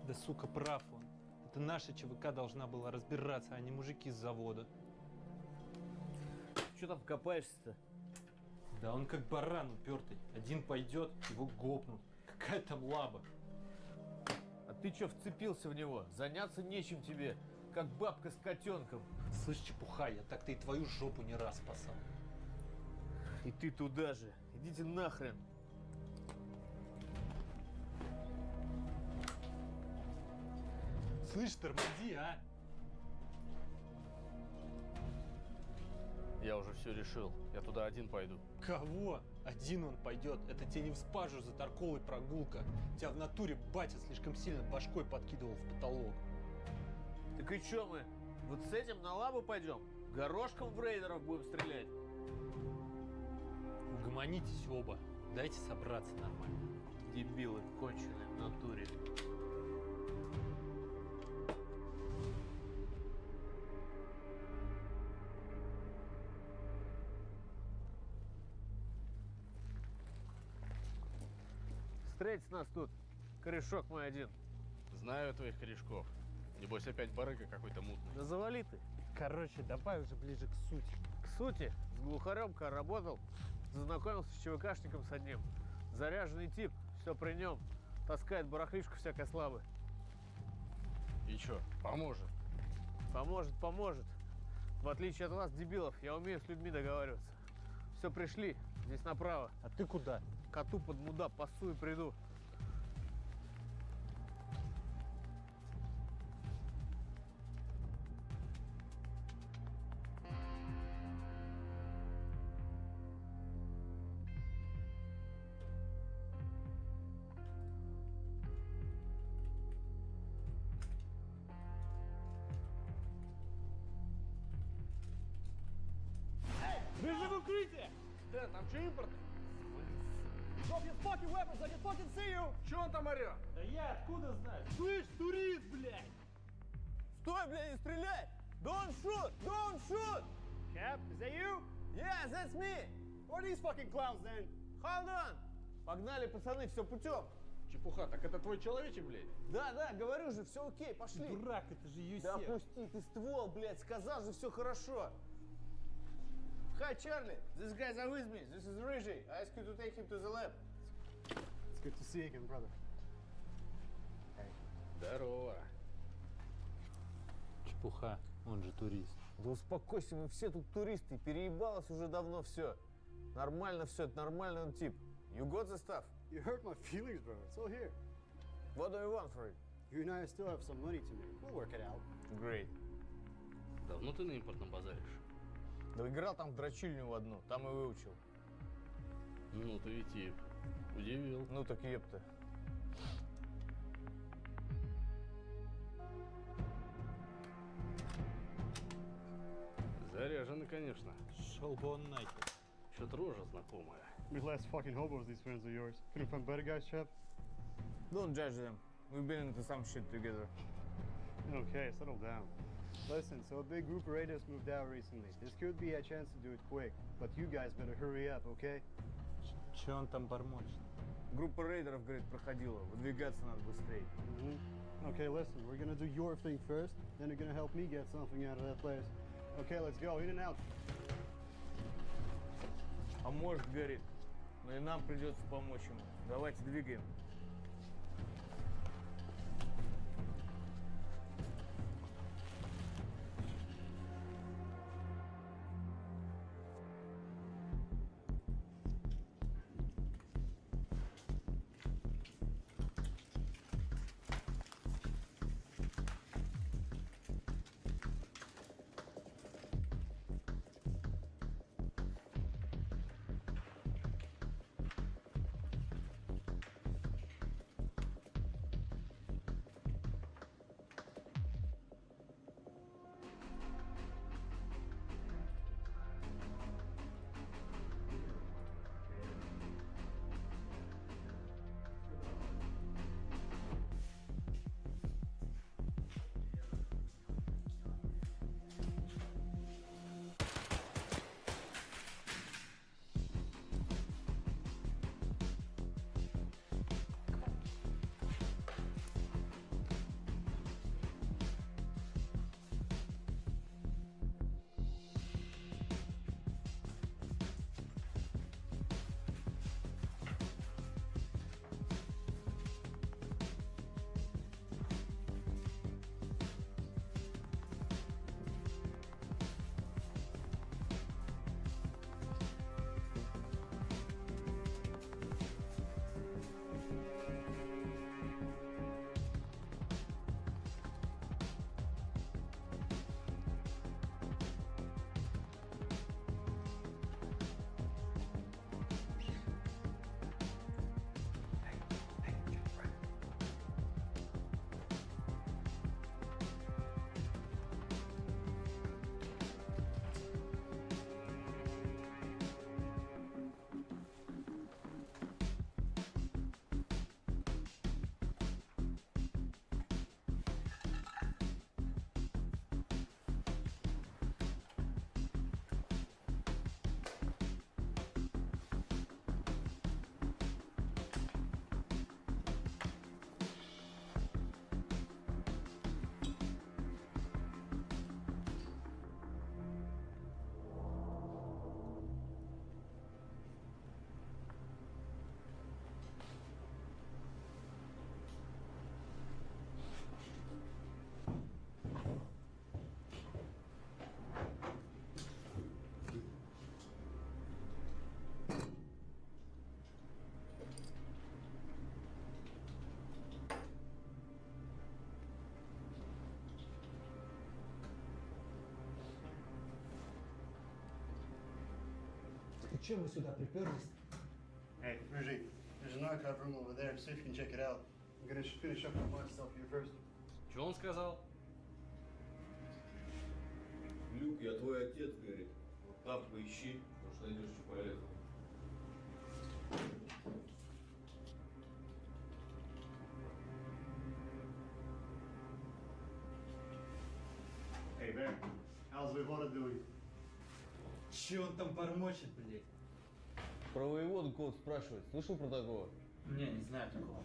Да сука, прав он. Это наша ЧВК должна была разбираться, а не мужики с завода. Че там копаешься-то? Да он как баран упертый. Один пойдет, его гопнут. Какая там лаба. А ты че вцепился в него? Заняться нечем тебе, как бабка с котенком. Слышь, чепуха, я так-то и твою жопу не раз спасал. И ты туда же. Идите нахрен. Слышь, тормози, а! Я уже все решил. Я туда один пойду. Кого? Один он пойдет. Это тебе не в спажу за торковой прогулка. Тебя в натуре батя слишком сильно башкой подкидывал в потолок. Так и че мы? Вот с этим на лабу пойдем? Горошком в рейдеров будем стрелять? Угомонитесь оба. Дайте собраться нормально. Дебилы конченые в натуре. Встретить нас тут. Корешок мой один. Знаю твоих корешков. Небось опять барыга какой-то мутный. Да завали ты. Короче, давай уже ближе к сути. К сути, с глухарем-ка работал. Зазнакомился с ЧВКшником с одним. Заряженный тип, все при нем. Таскает барахлишку всякой слабой. И чё, поможет? Поможет, поможет. В отличие от вас, дебилов, я умею с людьми договариваться. Все, пришли. Здесь направо. А ты куда? Коту под муда пасу и приду. Бежи в укрытие! Да, там что импорт? Drop your fucking weapons, I can fucking see you! Чё он там орёт? Да я откуда знаю? Слышь, турист, блядь! Стой, блядь, не стреляй! Don't shoot! Don't shoot! Cap, is that you? Yeah, that's me! What are these fucking clowns then? Hold on! Погнали, пацаны, все путем. Чепуха, так это твой человечек, блядь? Да, да, говорю же, все окей, пошли. Дурак, это же Юсеф. Да опусти, ты ствол, блядь, сказал же, все хорошо. Hi, Charlie. This guy's are with me. This is Ryzhy. I ask you to take him to the lab. It's good to see you again, brother. Здорово. Чепуха, он же турист. Да успокойся, мы все тут туристы. Переебалось уже давно все. Нормально все, это нормальный он тип. You got the stuff? You hurt my feelings, bro. It's all here. What do you want for it? You and I still have some money to make. We'll work it out. Great. Давно ты на импортном базаришь? Да играл там в дрочильню в одну, там и выучил. Ну, ты ведь и удивил. Ну так епта. Заряженный, конечно. Шел бы он нахер. Что-то рожа знакомая. These last fucking hobos, these friends of yours. Couldn't find better guys, chap? Don't judge them. We've been into some shit together. Okay, settle down. Listen, so a big group of raiders moved out recently. This could be a chance to do it quick. But you guys better hurry up, okay? Че он там бормочет? Группа рейдеров, говорит, проходила. Выдвигаться надо быстрее. Okay, listen, we're gonna do your thing first, then you're gonna help me get something out of that place. Okay, let's go, in and out. А может, говорит, но и нам придется помочь ему. Давайте двигаем. чем вы сюда приперлись? Hey, Ryzhy, there's an archive room over there. See if you can check it out. I'm gonna finish up my stuff here first. Что он сказал? Люк, я твой отец, говорит. Вот там поищи, может найдешь что полезное. Hey, Bear, how's Voivode doing? Че он там бормочет, блядь? Про воеводу кого спрашивает. Слышал про такого? Не знаю такого.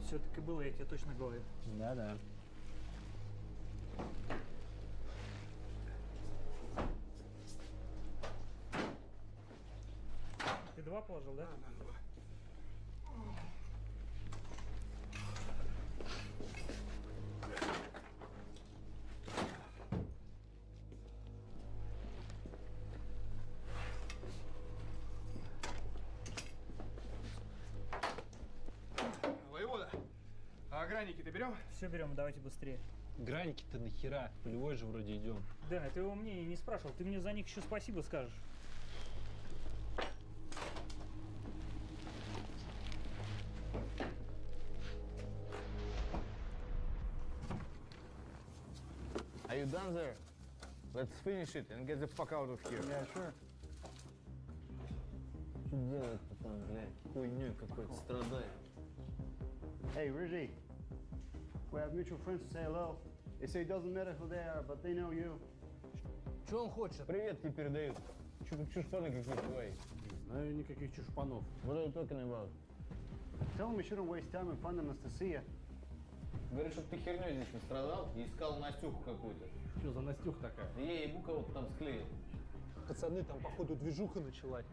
Все-таки было, я тебе точно говорю. Да-да. Ты 2 положил, да? Воевода, а граники-то берем? Все берем, давайте быстрее. Граники-то нахера? Полевой же вроде идем. Дэн, ты его мнение не спрашивал, ты мне за них еще спасибо скажешь. Are you done there? Let's finish it and get the fuck out of here. Yeah, sure. Что делать-то там, блядь? Хуйнёй какой-то страдает. Hey, Ryzhy. We have mutual friends to say hello. They say it doesn't matter who they are, but they know you. Что он хочет? Привет тебе передают. Чушпаны какие-то твои. Знаю никаких чушпанов. What are you talking about? Tell them we shouldn't waste time and find Anastasia. Говорит, чтоб ты хернёй здесь не страдал и искал Настюху какую-то. Что за Настюх такая? Я ебу кого-то там склеил. Пацаны, там походу движуха началась.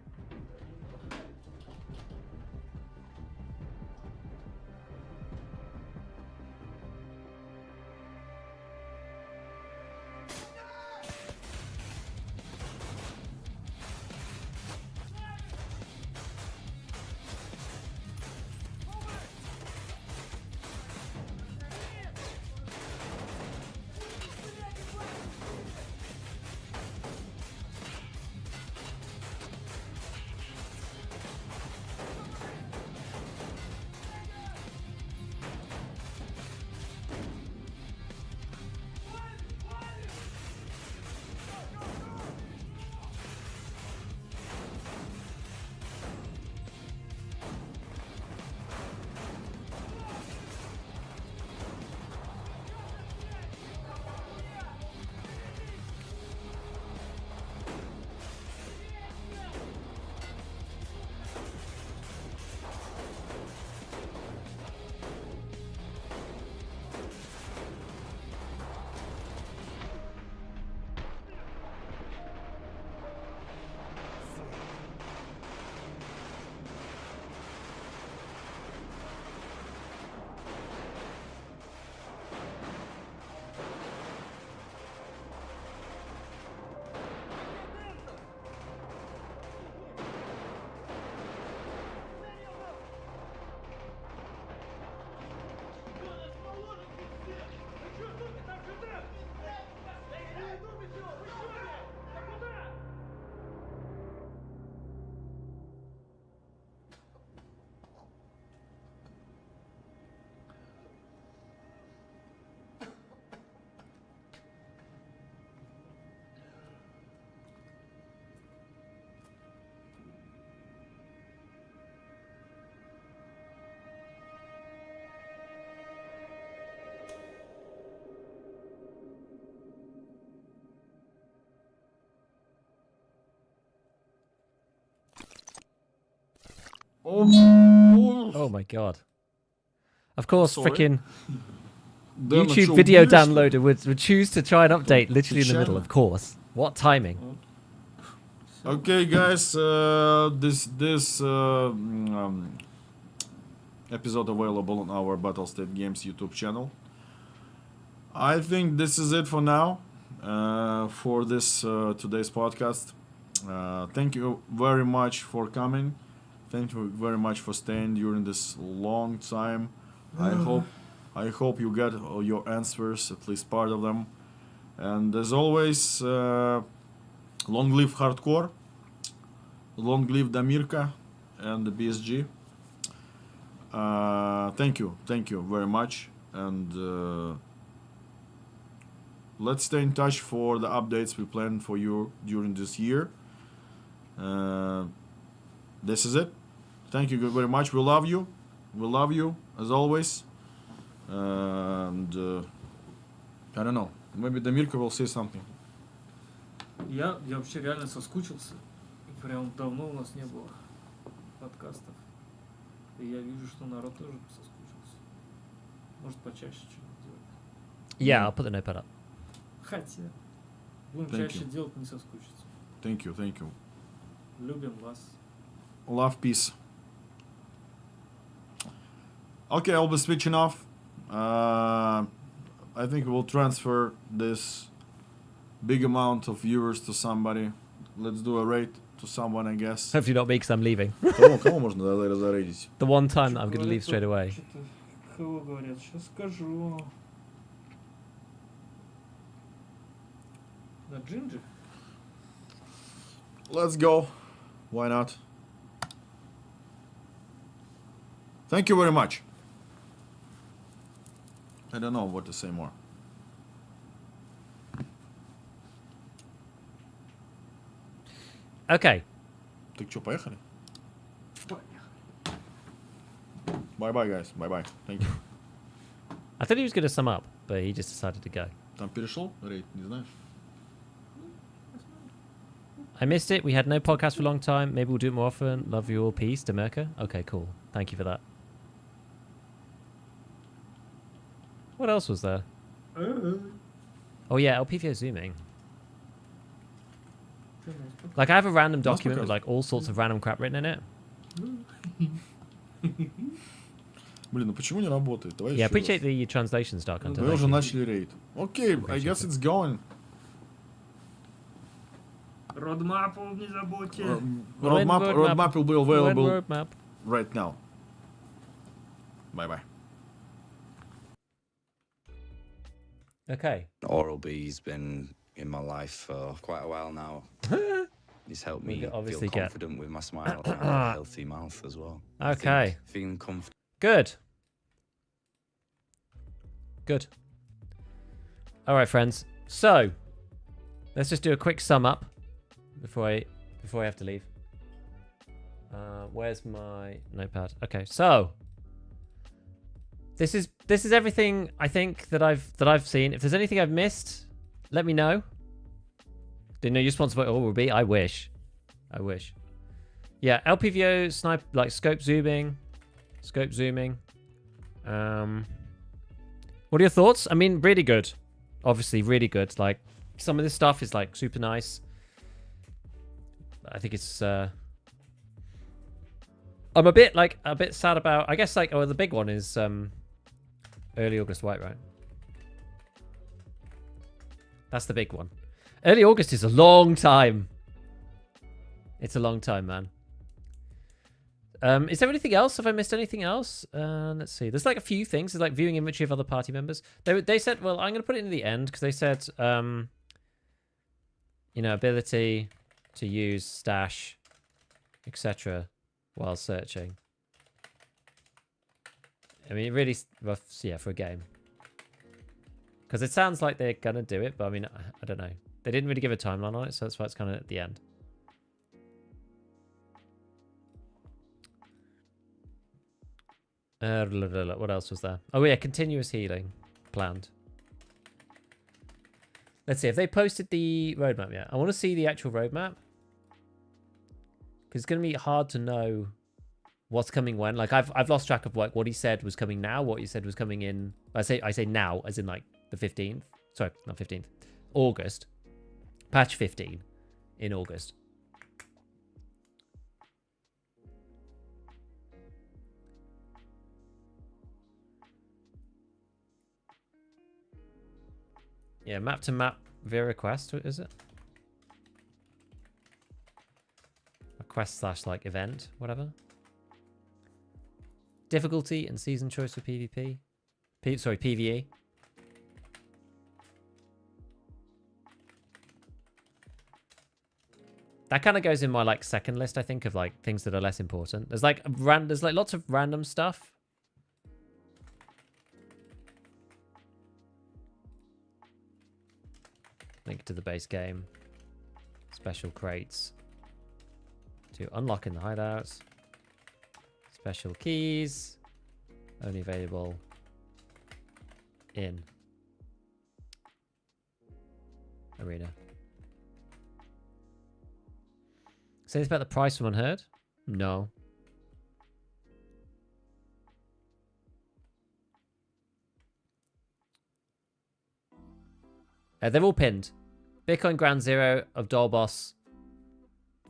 Oh my god. Of course, freaking YouTube video downloader would choose to try and update literally in the middle, of course. What timing? Okay, guys, this episode available on our Battlestate Games YouTube channel. I think this is it for now, for this today's podcast. Thank you very much for coming. Thank you very much for staying during this long time. I hope I hope you get all your answers, at least part of them. And as always, long live hardcore, long live Damirka and the BSG. Thank you very much, and let's stay in touch for the updates we plan for you during this year. This is it. Thank you very much. We love you as always. And I don't know, maybe Damirka will say something. Я вообще реально соскучился. И прям давно у нас не было подкастов. И я вижу, что народ тоже соскучился. Может, почаще что-нибудь делать. Yeah, I'll put the notepad up. Хотя, будем чаще делать, не соскучиться. Thank you. Любим вас. Love, peace. Okay, I'll be switching off. I think we'll transfer this big amount of viewers to somebody. Let's do a raid to someone, I guess. Hopefully not me, because I'm leaving. Кого можно зарейдить? The one time that I'm going to leave straight away. Кого говорят? Сейчас скажу. На Джинджи? Let's go. Why not? Thank you very much. I don't know what to say more. Okay. Так что, поехали? Bye-bye, guys. Bye-bye. Thank you. I thought he was going to sum up, but he just decided to go. Там перешел рейд, не знаешь? I missed it. We had no podcast for a long time. Maybe we'll do it more often. Love you all. Peace. Demerka. Okay, cool. Thank you for that. What else was there? Oh yeah, LPVO zooming. Like I have a random document with like all sorts of random crap written in it. Блин, ну почему не работает? Давай Yeah, appreciate the translations, Dark Hunter. Мы уже начали рейд. Okay, I guess it's going. Родмапу не забудьте. Roadmap will be available Roadmap. right now. Bye-bye. Okay. Oral-B's been in my life for quite a while now. He's helped me feel confident with my smile and a healthy mouth as well. Okay. Feeling comfortable. Good. Good. All right, friends. So, let's just do a quick sum up before I have to leave. Where's my notepad? Okay, so this is everything I think that I've seen. If there's anything I've missed, let me know. Didn't know you're sponsored by Oral-B. I wish. Yeah, LPVO snipe, like scope zooming. What are your thoughts? I mean, really good. Obviously, really good. Like some of this stuff is like super nice. I think it's. I'm a bit sad about. I guess like the big one is early August white, right? That's the big one. Early August is a long time. It's a long time, man. Is there anything else? Have I missed anything else? Let's see. There's like a few things. There's like viewing inventory of other party members. They said, well, I'm going to put it in the end because they said, you know, ability to use stash, etc. while searching. I mean, really rough, yeah, for a game. Because it sounds like they're going to do it, but I mean, I don't know. They didn't really give a timeline on it, so that's why it's kind of at the end. What else was there? Oh yeah, continuous healing planned. Let's see if they posted the roadmap yet. I want to see the actual roadmap because it's going to be hard to know what's coming when. Like I've lost track of like what he said was coming now, what he said was coming in. I say now as in like the 15th. Sorry, not 15th. August. Patch 15 in August. Yeah, map to map via request, is it? Request / like event, whatever. Difficulty and season choice for PvP. Sorry, PvE. That kind of goes in my like second list, I think, of like things that are less important. There's like lots of random stuff. Link to the base game. Special crates. To unlock in the hideouts. Special keys. Only available in Arena. Say this about the price from Unheard? No. They're all pinned. Bitcoin Ground Zero of Doll Boss.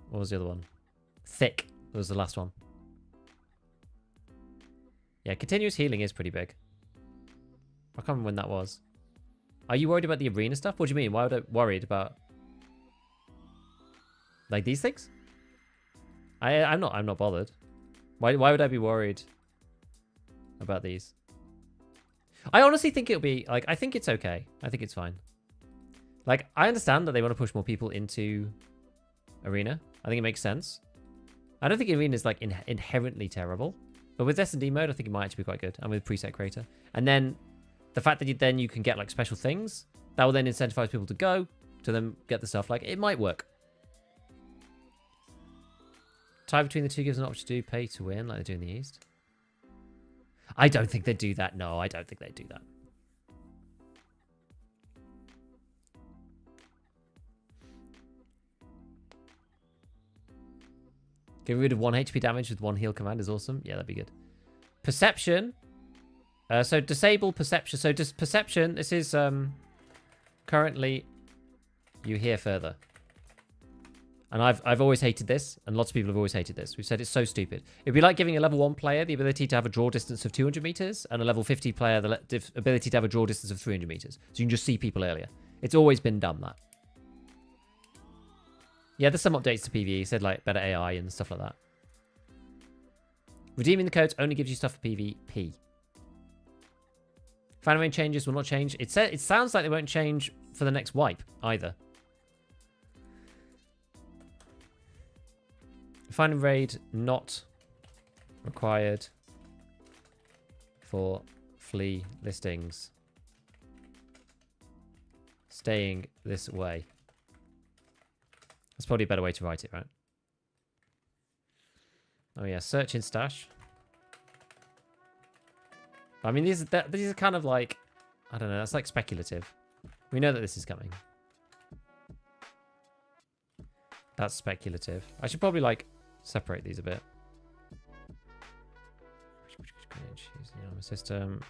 What was the other one? Thick was the last one. Yeah, continuous healing is pretty big. I can't remember when that was. Are you worried about the arena stuff? What do you mean? Why would I worried about like these things? I'm not bothered. Why would I be worried about these? I honestly think it'll be like I think it's okay. I think it's fine. Like I understand that they want to push more people into arena. I think it makes sense. I don't think arena is like inherently terrible. But with S&D mode, I think it might actually be quite good. And with preset creator. And then the fact that you can get like special things, that will then incentivize people to go to them, get the stuff. Like it might work. Tie between the two gives an option to do pay to win like they do in the East. I don't think they do that. No, I don't think they do that. Getting rid of 1 HP damage with 1 heal command is awesome. Yeah, that'd be good. Perception. So disable perception. So just perception. This is currently you hear further. And I've always hated this, and lots of people have always hated this. We've said it's so stupid. It'd be like giving a level 1 player the ability to have a draw distance of 200 meters, and a level 50 player the ability to have a draw distance of 300 meters. So you can just see people earlier. It's always been dumb, that. Yeah, there's some updates to PvE. Said like better AI and stuff like that. Redeeming the codes only gives you stuff for PvP. Final raid changes will not change. It sounds like they won't change for the next wipe either. Final raid not required for Flea listings. Staying this way. That's probably a better way to write it, right? Oh yeah, search in stash. I mean, these are kind of like, I don't know, that's like speculative. We know that this is coming. That's speculative. I should probably like separate these a bit. System,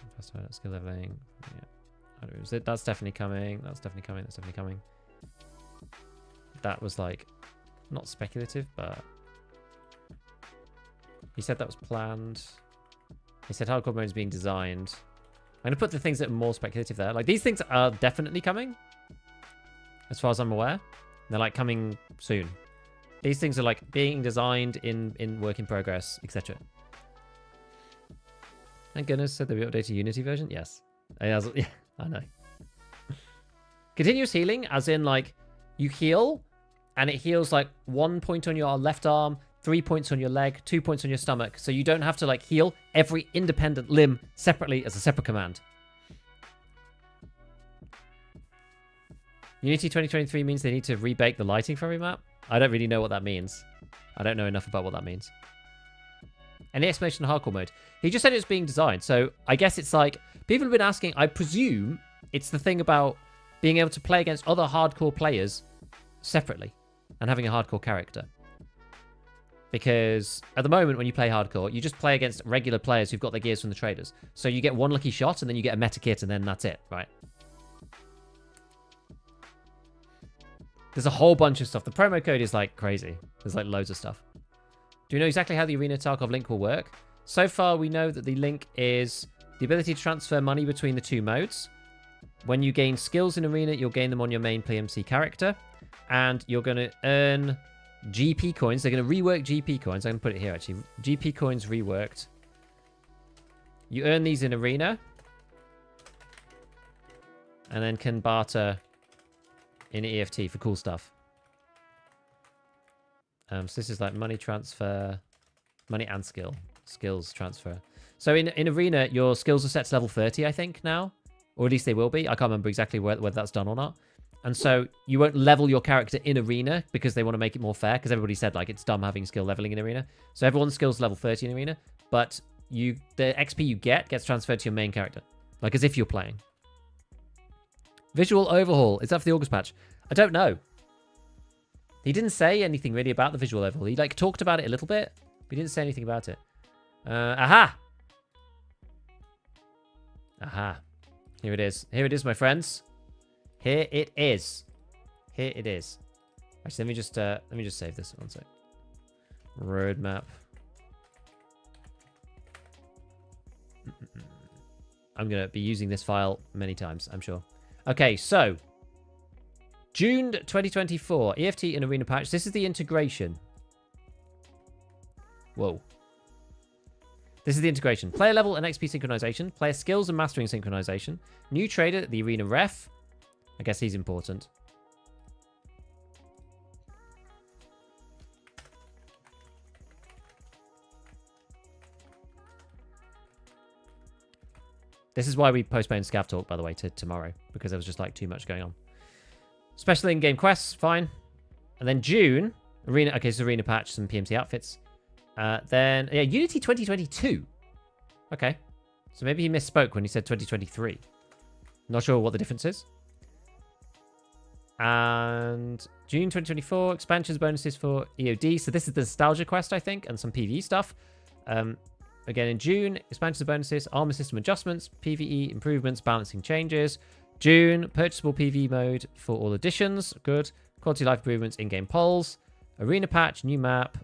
skill leveling. Yeah, that's definitely coming. That's definitely coming. That's definitely coming. That was like not speculative, but he said that was planned. He said hardcore mode is being designed. I'm gonna put the things that are more speculative there. Like these things are definitely coming, as far as I'm aware. They're like coming soon. These things are like being designed in work in progress, etc. Thank goodness said they updated Unity version. Yes, yeah, I know. Continuous healing, as in like you heal, and it heals like 1 point on your left arm, 3 points on your leg, 2 points on your stomach. So you don't have to like heal every independent limb separately as a separate command. Unity 2023 means they need to rebake the lighting for every map. I don't really know what that means. I don't know enough about what that means. Any explanation on hardcore mode? He just said it's being designed. So I guess it's like, people have been asking, I presume it's the thing about being able to play against other hardcore players separately and having a hardcore character. Because at the moment when you play hardcore, you just play against regular players who've got their gears from the traders. So you get one lucky shot and then you get a meta kit and then that's it, right? There's a whole bunch of stuff. The promo code is like crazy. There's like loads of stuff. Do you know exactly how the Arena Tarkov link will work? So far, we know that the link is the ability to transfer money between the two modes. When you gain skills in Arena, you'll gain them on your main PMC character. And you're going to earn GP coins. They're going to rework GP coins. I can put it here, actually. GP coins reworked. You earn these in Arena. and then can barter in EFT for cool stuff. So this is like money transfer, money and skills transfer. So in Arena, your skills are set to level 30, I think, now. Or at least they will be. I can't remember exactly whether that's done or not. And so you won't level your character in Arena because they want to make it more fair. Because everybody said, like, it's dumb having skill leveling in Arena. So everyone's skills level 30 in Arena. But the XP you get gets transferred to your main character. Like, as if you're playing. Visual overhaul. Is that for the August patch? I don't know. He didn't say anything really about the visual overhaul. He, like, talked about it a little bit. But he didn't say anything about it. Aha! Aha. Here it is. Here it is, my friends. Here it is. Here it is. Actually, let me just save this one sec. Roadmap. I'm gonna be using this file many times, I'm sure. Okay, so June 2024, EFT and Arena patch. This is the integration. Whoa. This is the integration. Player level and XP synchronization. Player skills and mastering synchronization. New trader, the Arena ref. I guess he's important. This is why we postponed ScavTalk, by the way, to tomorrow. Because there was just like too much going on. Special in-game quests, fine. And then June, Arena. Okay, so Arena patch, some PMC outfits. Then, yeah, Unity 2022. Okay. So maybe he misspoke when he said 2023. Not sure what the difference is. And June 2024, expansions, bonuses for EOD. So this is the nostalgia quest, I think, and some PvE stuff. Again, in June, expansions and bonuses, armor system adjustments, PvE improvements, balancing changes. June, purchasable PvE mode for all editions. Good. Quality of life improvements, in-game polls. Arena patch, new map,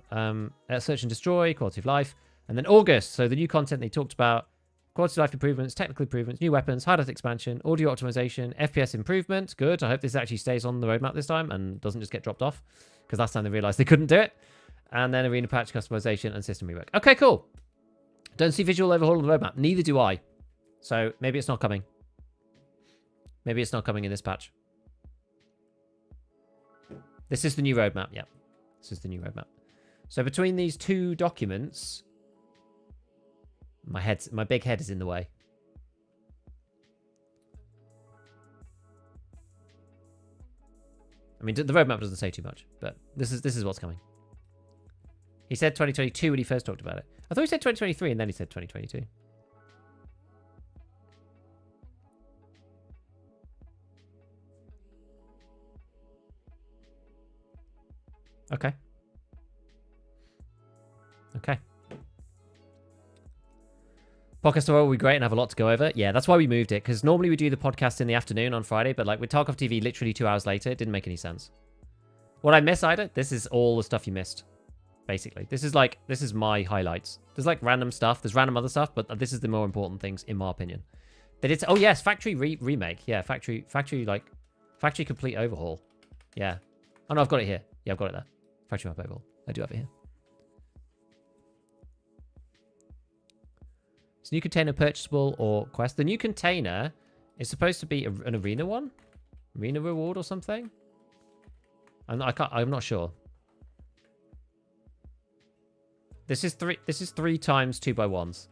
search and destroy, quality of life. And then August, so the new content they talked about, quality of life improvements, technical improvements, new weapons, hideout expansion, audio optimization, FPS improvement. Good. I hope this actually stays on the roadmap this time and doesn't just get dropped off. Because last time they realized they couldn't do it. And then Arena patch, customization, and system rework. Okay, cool. Don't see visual overhaul on the roadmap. Neither do I. So maybe it's not coming. Maybe it's not coming in this patch. This is the new roadmap, yeah. This is the new roadmap. So between these two documents, my big head is in the way. I mean, the roadmap doesn't say too much, but this is what's coming. He said 2022 when he first talked about it. I thought he said 2023 and then he said 2022. Okay. Okay. Podcast tomorrow will be great and have a lot to go over. Yeah, that's why we moved it, because normally we do the podcast in the afternoon on Friday, but like with Tarkov TV literally 2 hours later, it didn't make any sense. What I miss, Ida? This is all the stuff you missed, basically. This is my highlights. There's like random stuff, there's random other stuff, but this is the more important things, in my opinion. They did, oh yes, factory remake. Yeah, factory complete overhaul. Yeah. Oh no, I've got it here. Yeah, I've got it there. Factory map overhaul. I do have it here. Is new container purchasable or quest? The new container is supposed to be an arena one? Arena reward or something? I'm not sure. This is 3 times 2x1s.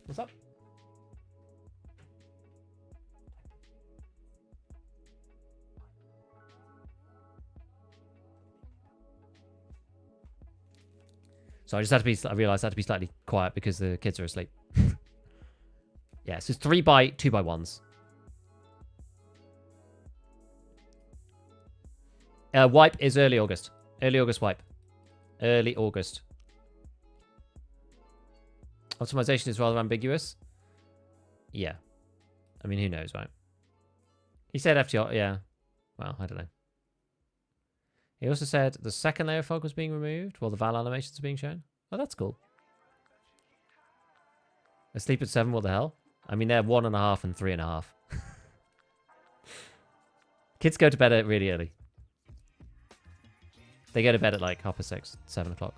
What's up? So I realized I had to be slightly quiet because the kids are asleep. Yeah, so it's 3 by 2x1s. Wipe is early August. Early August wipe. Early August. Optimization is rather ambiguous. Yeah. I mean, who knows, right? He said FTR, yeah. Well, I don't know. He also said the second layer of fog was being removed while the Val animations are being shown. Oh, that's cool. Asleep at 7, what the hell? I mean, they're 1.5 and 3.5. Kids go to bed really early. They go to bed at like 6:30, 7 o'clock.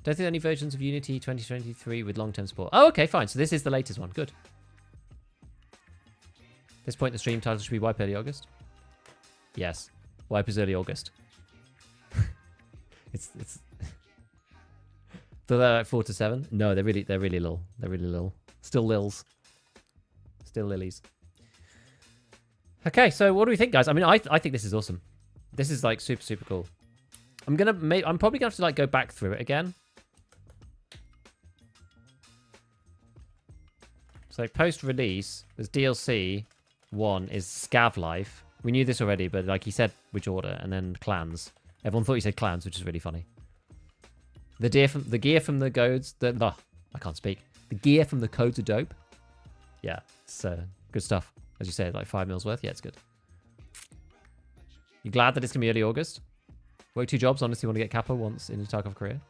Don't think any versions of Unity 2023 with long-term support. Oh, okay, fine. So this is the latest one. Good. At this point, the stream title should be Wipe Early August. Yes. Wipe is early August. it's So they're like 4 to 7? No, they're really little. They're really little. Still lils. Still lilies. Okay, so what do we think, guys? I mean, I think this is awesome. This is like super, super cool. I'm probably gonna have to like go back through it again. So post-release, there's DLC 1 is Scav Life. We knew this already, but like he said which order, and then clans. Everyone thought he said clans, which is really funny. The gear from the goads. I can't speak. The gear from the codes are dope. Yeah, it's good stuff. As you said, like 5 mils worth. Yeah, it's good. You glad that it's gonna be early August? Work 2 jobs. Honestly, want to get Kappa once in your Tarkov career.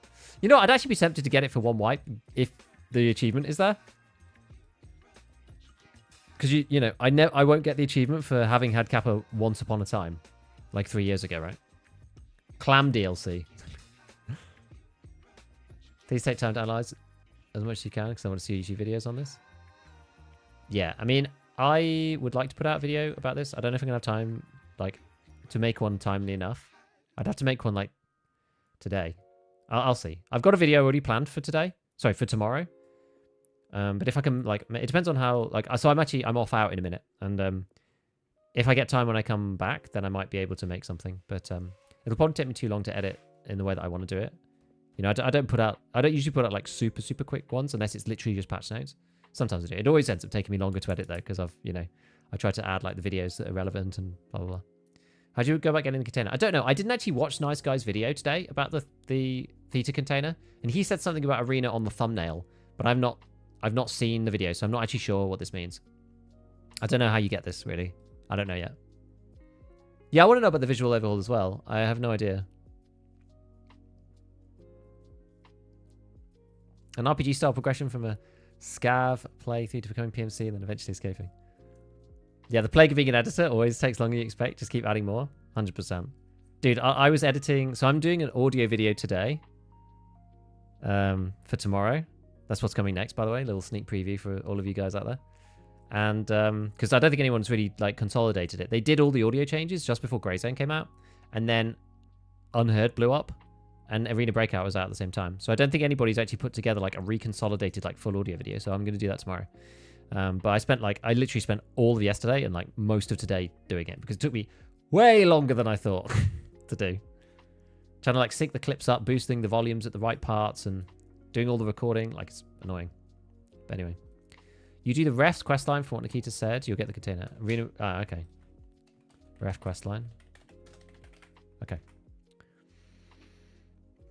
You know, I'd actually be tempted to get it for 1 wipe if the achievement is there. Because you know, I won't get the achievement for having had Kappa once upon a time, like 3 years ago, right? Clam DLC. Please take time to analyze as much as you can, because I want to see YouTube videos on this. Yeah, I mean, I would like to put out a video about this. I don't know if I'm gonna have time, like, to make one timely enough. I'd have to make one like today. I'll see. I've got a video already planned for today. Sorry, for tomorrow. But if I can, like, it depends on how, like, so I'm off out in a minute, and if I get time when I come back, then I might be able to make something. But it'll probably take me too long to edit in the way that I want to do it. You know, I don't usually put out like super, super quick ones unless it's literally just patch notes. Sometimes I do. It always ends up taking me longer to edit though, because I try to add like the videos that are relevant and blah, blah, blah. How do you go about getting the container? I don't know. I didn't actually watch Nice Guy's video today about the Theta container, and he said something about Arena on the thumbnail, but I've not seen the video, so I'm not actually sure what this means. I don't know how you get this, really. I don't know yet. Yeah, I want to know about the visual overhaul as well. I have no idea. An RPG-style progression from a scav play through to becoming PMC and then eventually escaping. Yeah, the plague of being an editor always takes longer than you expect. Just keep adding more. 100%. Dude, I was editing... So I'm doing an audio video today. For tomorrow. That's what's coming next, by the way. A little sneak preview for all of you guys out there. And because I don't think anyone's really like consolidated it. They did all the audio changes just before Grey Zone came out. And then Unheard blew up. And Arena Breakout was out at the same time. So I don't think anybody's actually put together like a reconsolidated like full audio video. So I'm going to do that tomorrow. But I literally spent all of yesterday and like most of today doing it. Because it took me way longer than I thought to do. Trying to like sync the clips up, boosting the volumes at the right parts and doing all the recording. Like, it's annoying. But anyway. You do the ref's questline from what Nikita said, you'll get the container. Arena, okay. Ref questline. Okay.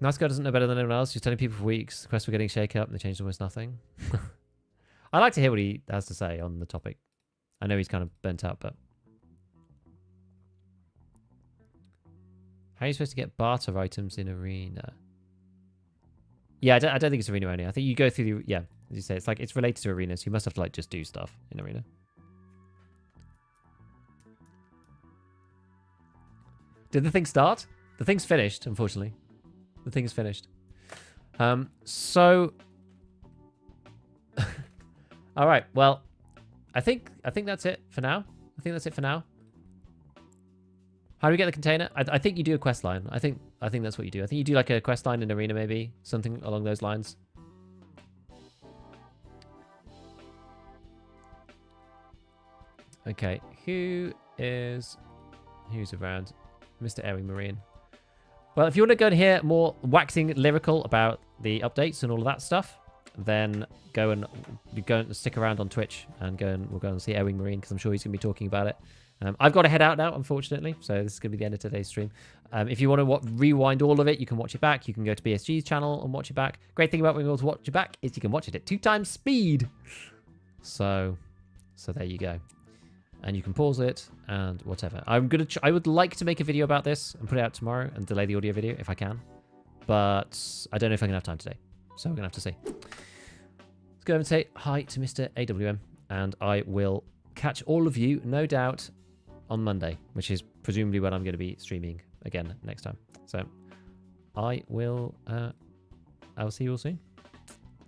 Nice Guy doesn't know better than anyone else. He's telling people for weeks the quests were getting shake up and they changed almost nothing. I like to hear what he has to say on the topic. I know he's kind of bent out, but... How are you supposed to get barter items in Arena? Yeah, I don't think it's Arena only. I think you go through the... Yeah, as you say, it's like it's related to Arena, so you must have to like just do stuff in Arena. Did the thing start? The thing's finished, unfortunately. The thing's finished. So... All right, well, I think that's it for now. How do we get the container? I think you do a quest line. I think that's what you do. I think you do like a quest line in Arena, maybe something along those lines. Okay, who's around? Mr. Airing Marine. Well, if you want to go and hear more waxing lyrical about the updates and all of that stuff, then go and stick around on Twitch and we'll go and see Airing Marine, because I'm sure he's going to be talking about it. I've got to head out now, unfortunately, so this is going to be the end of today's stream. If you want to rewind all of it, you can watch it back. You can go to BSG's channel and watch it back. Great thing about being able to watch it back is you can watch it at 2 times speed. So there you go. And you can pause it and whatever. I would like to make a video about this and put it out tomorrow and delay the audio video if I can. But I don't know if I'm going to have time today. So we're going to have to see. Let's go and say hi to Mr. AWM. And I will catch all of you, no doubt, on Monday, which is presumably when I'm going to be streaming again next time. So I will I will see you all soon.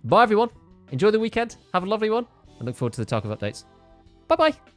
Bye, everyone. Enjoy the weekend. Have a lovely one. I look forward to the Tarkov updates. Bye-bye.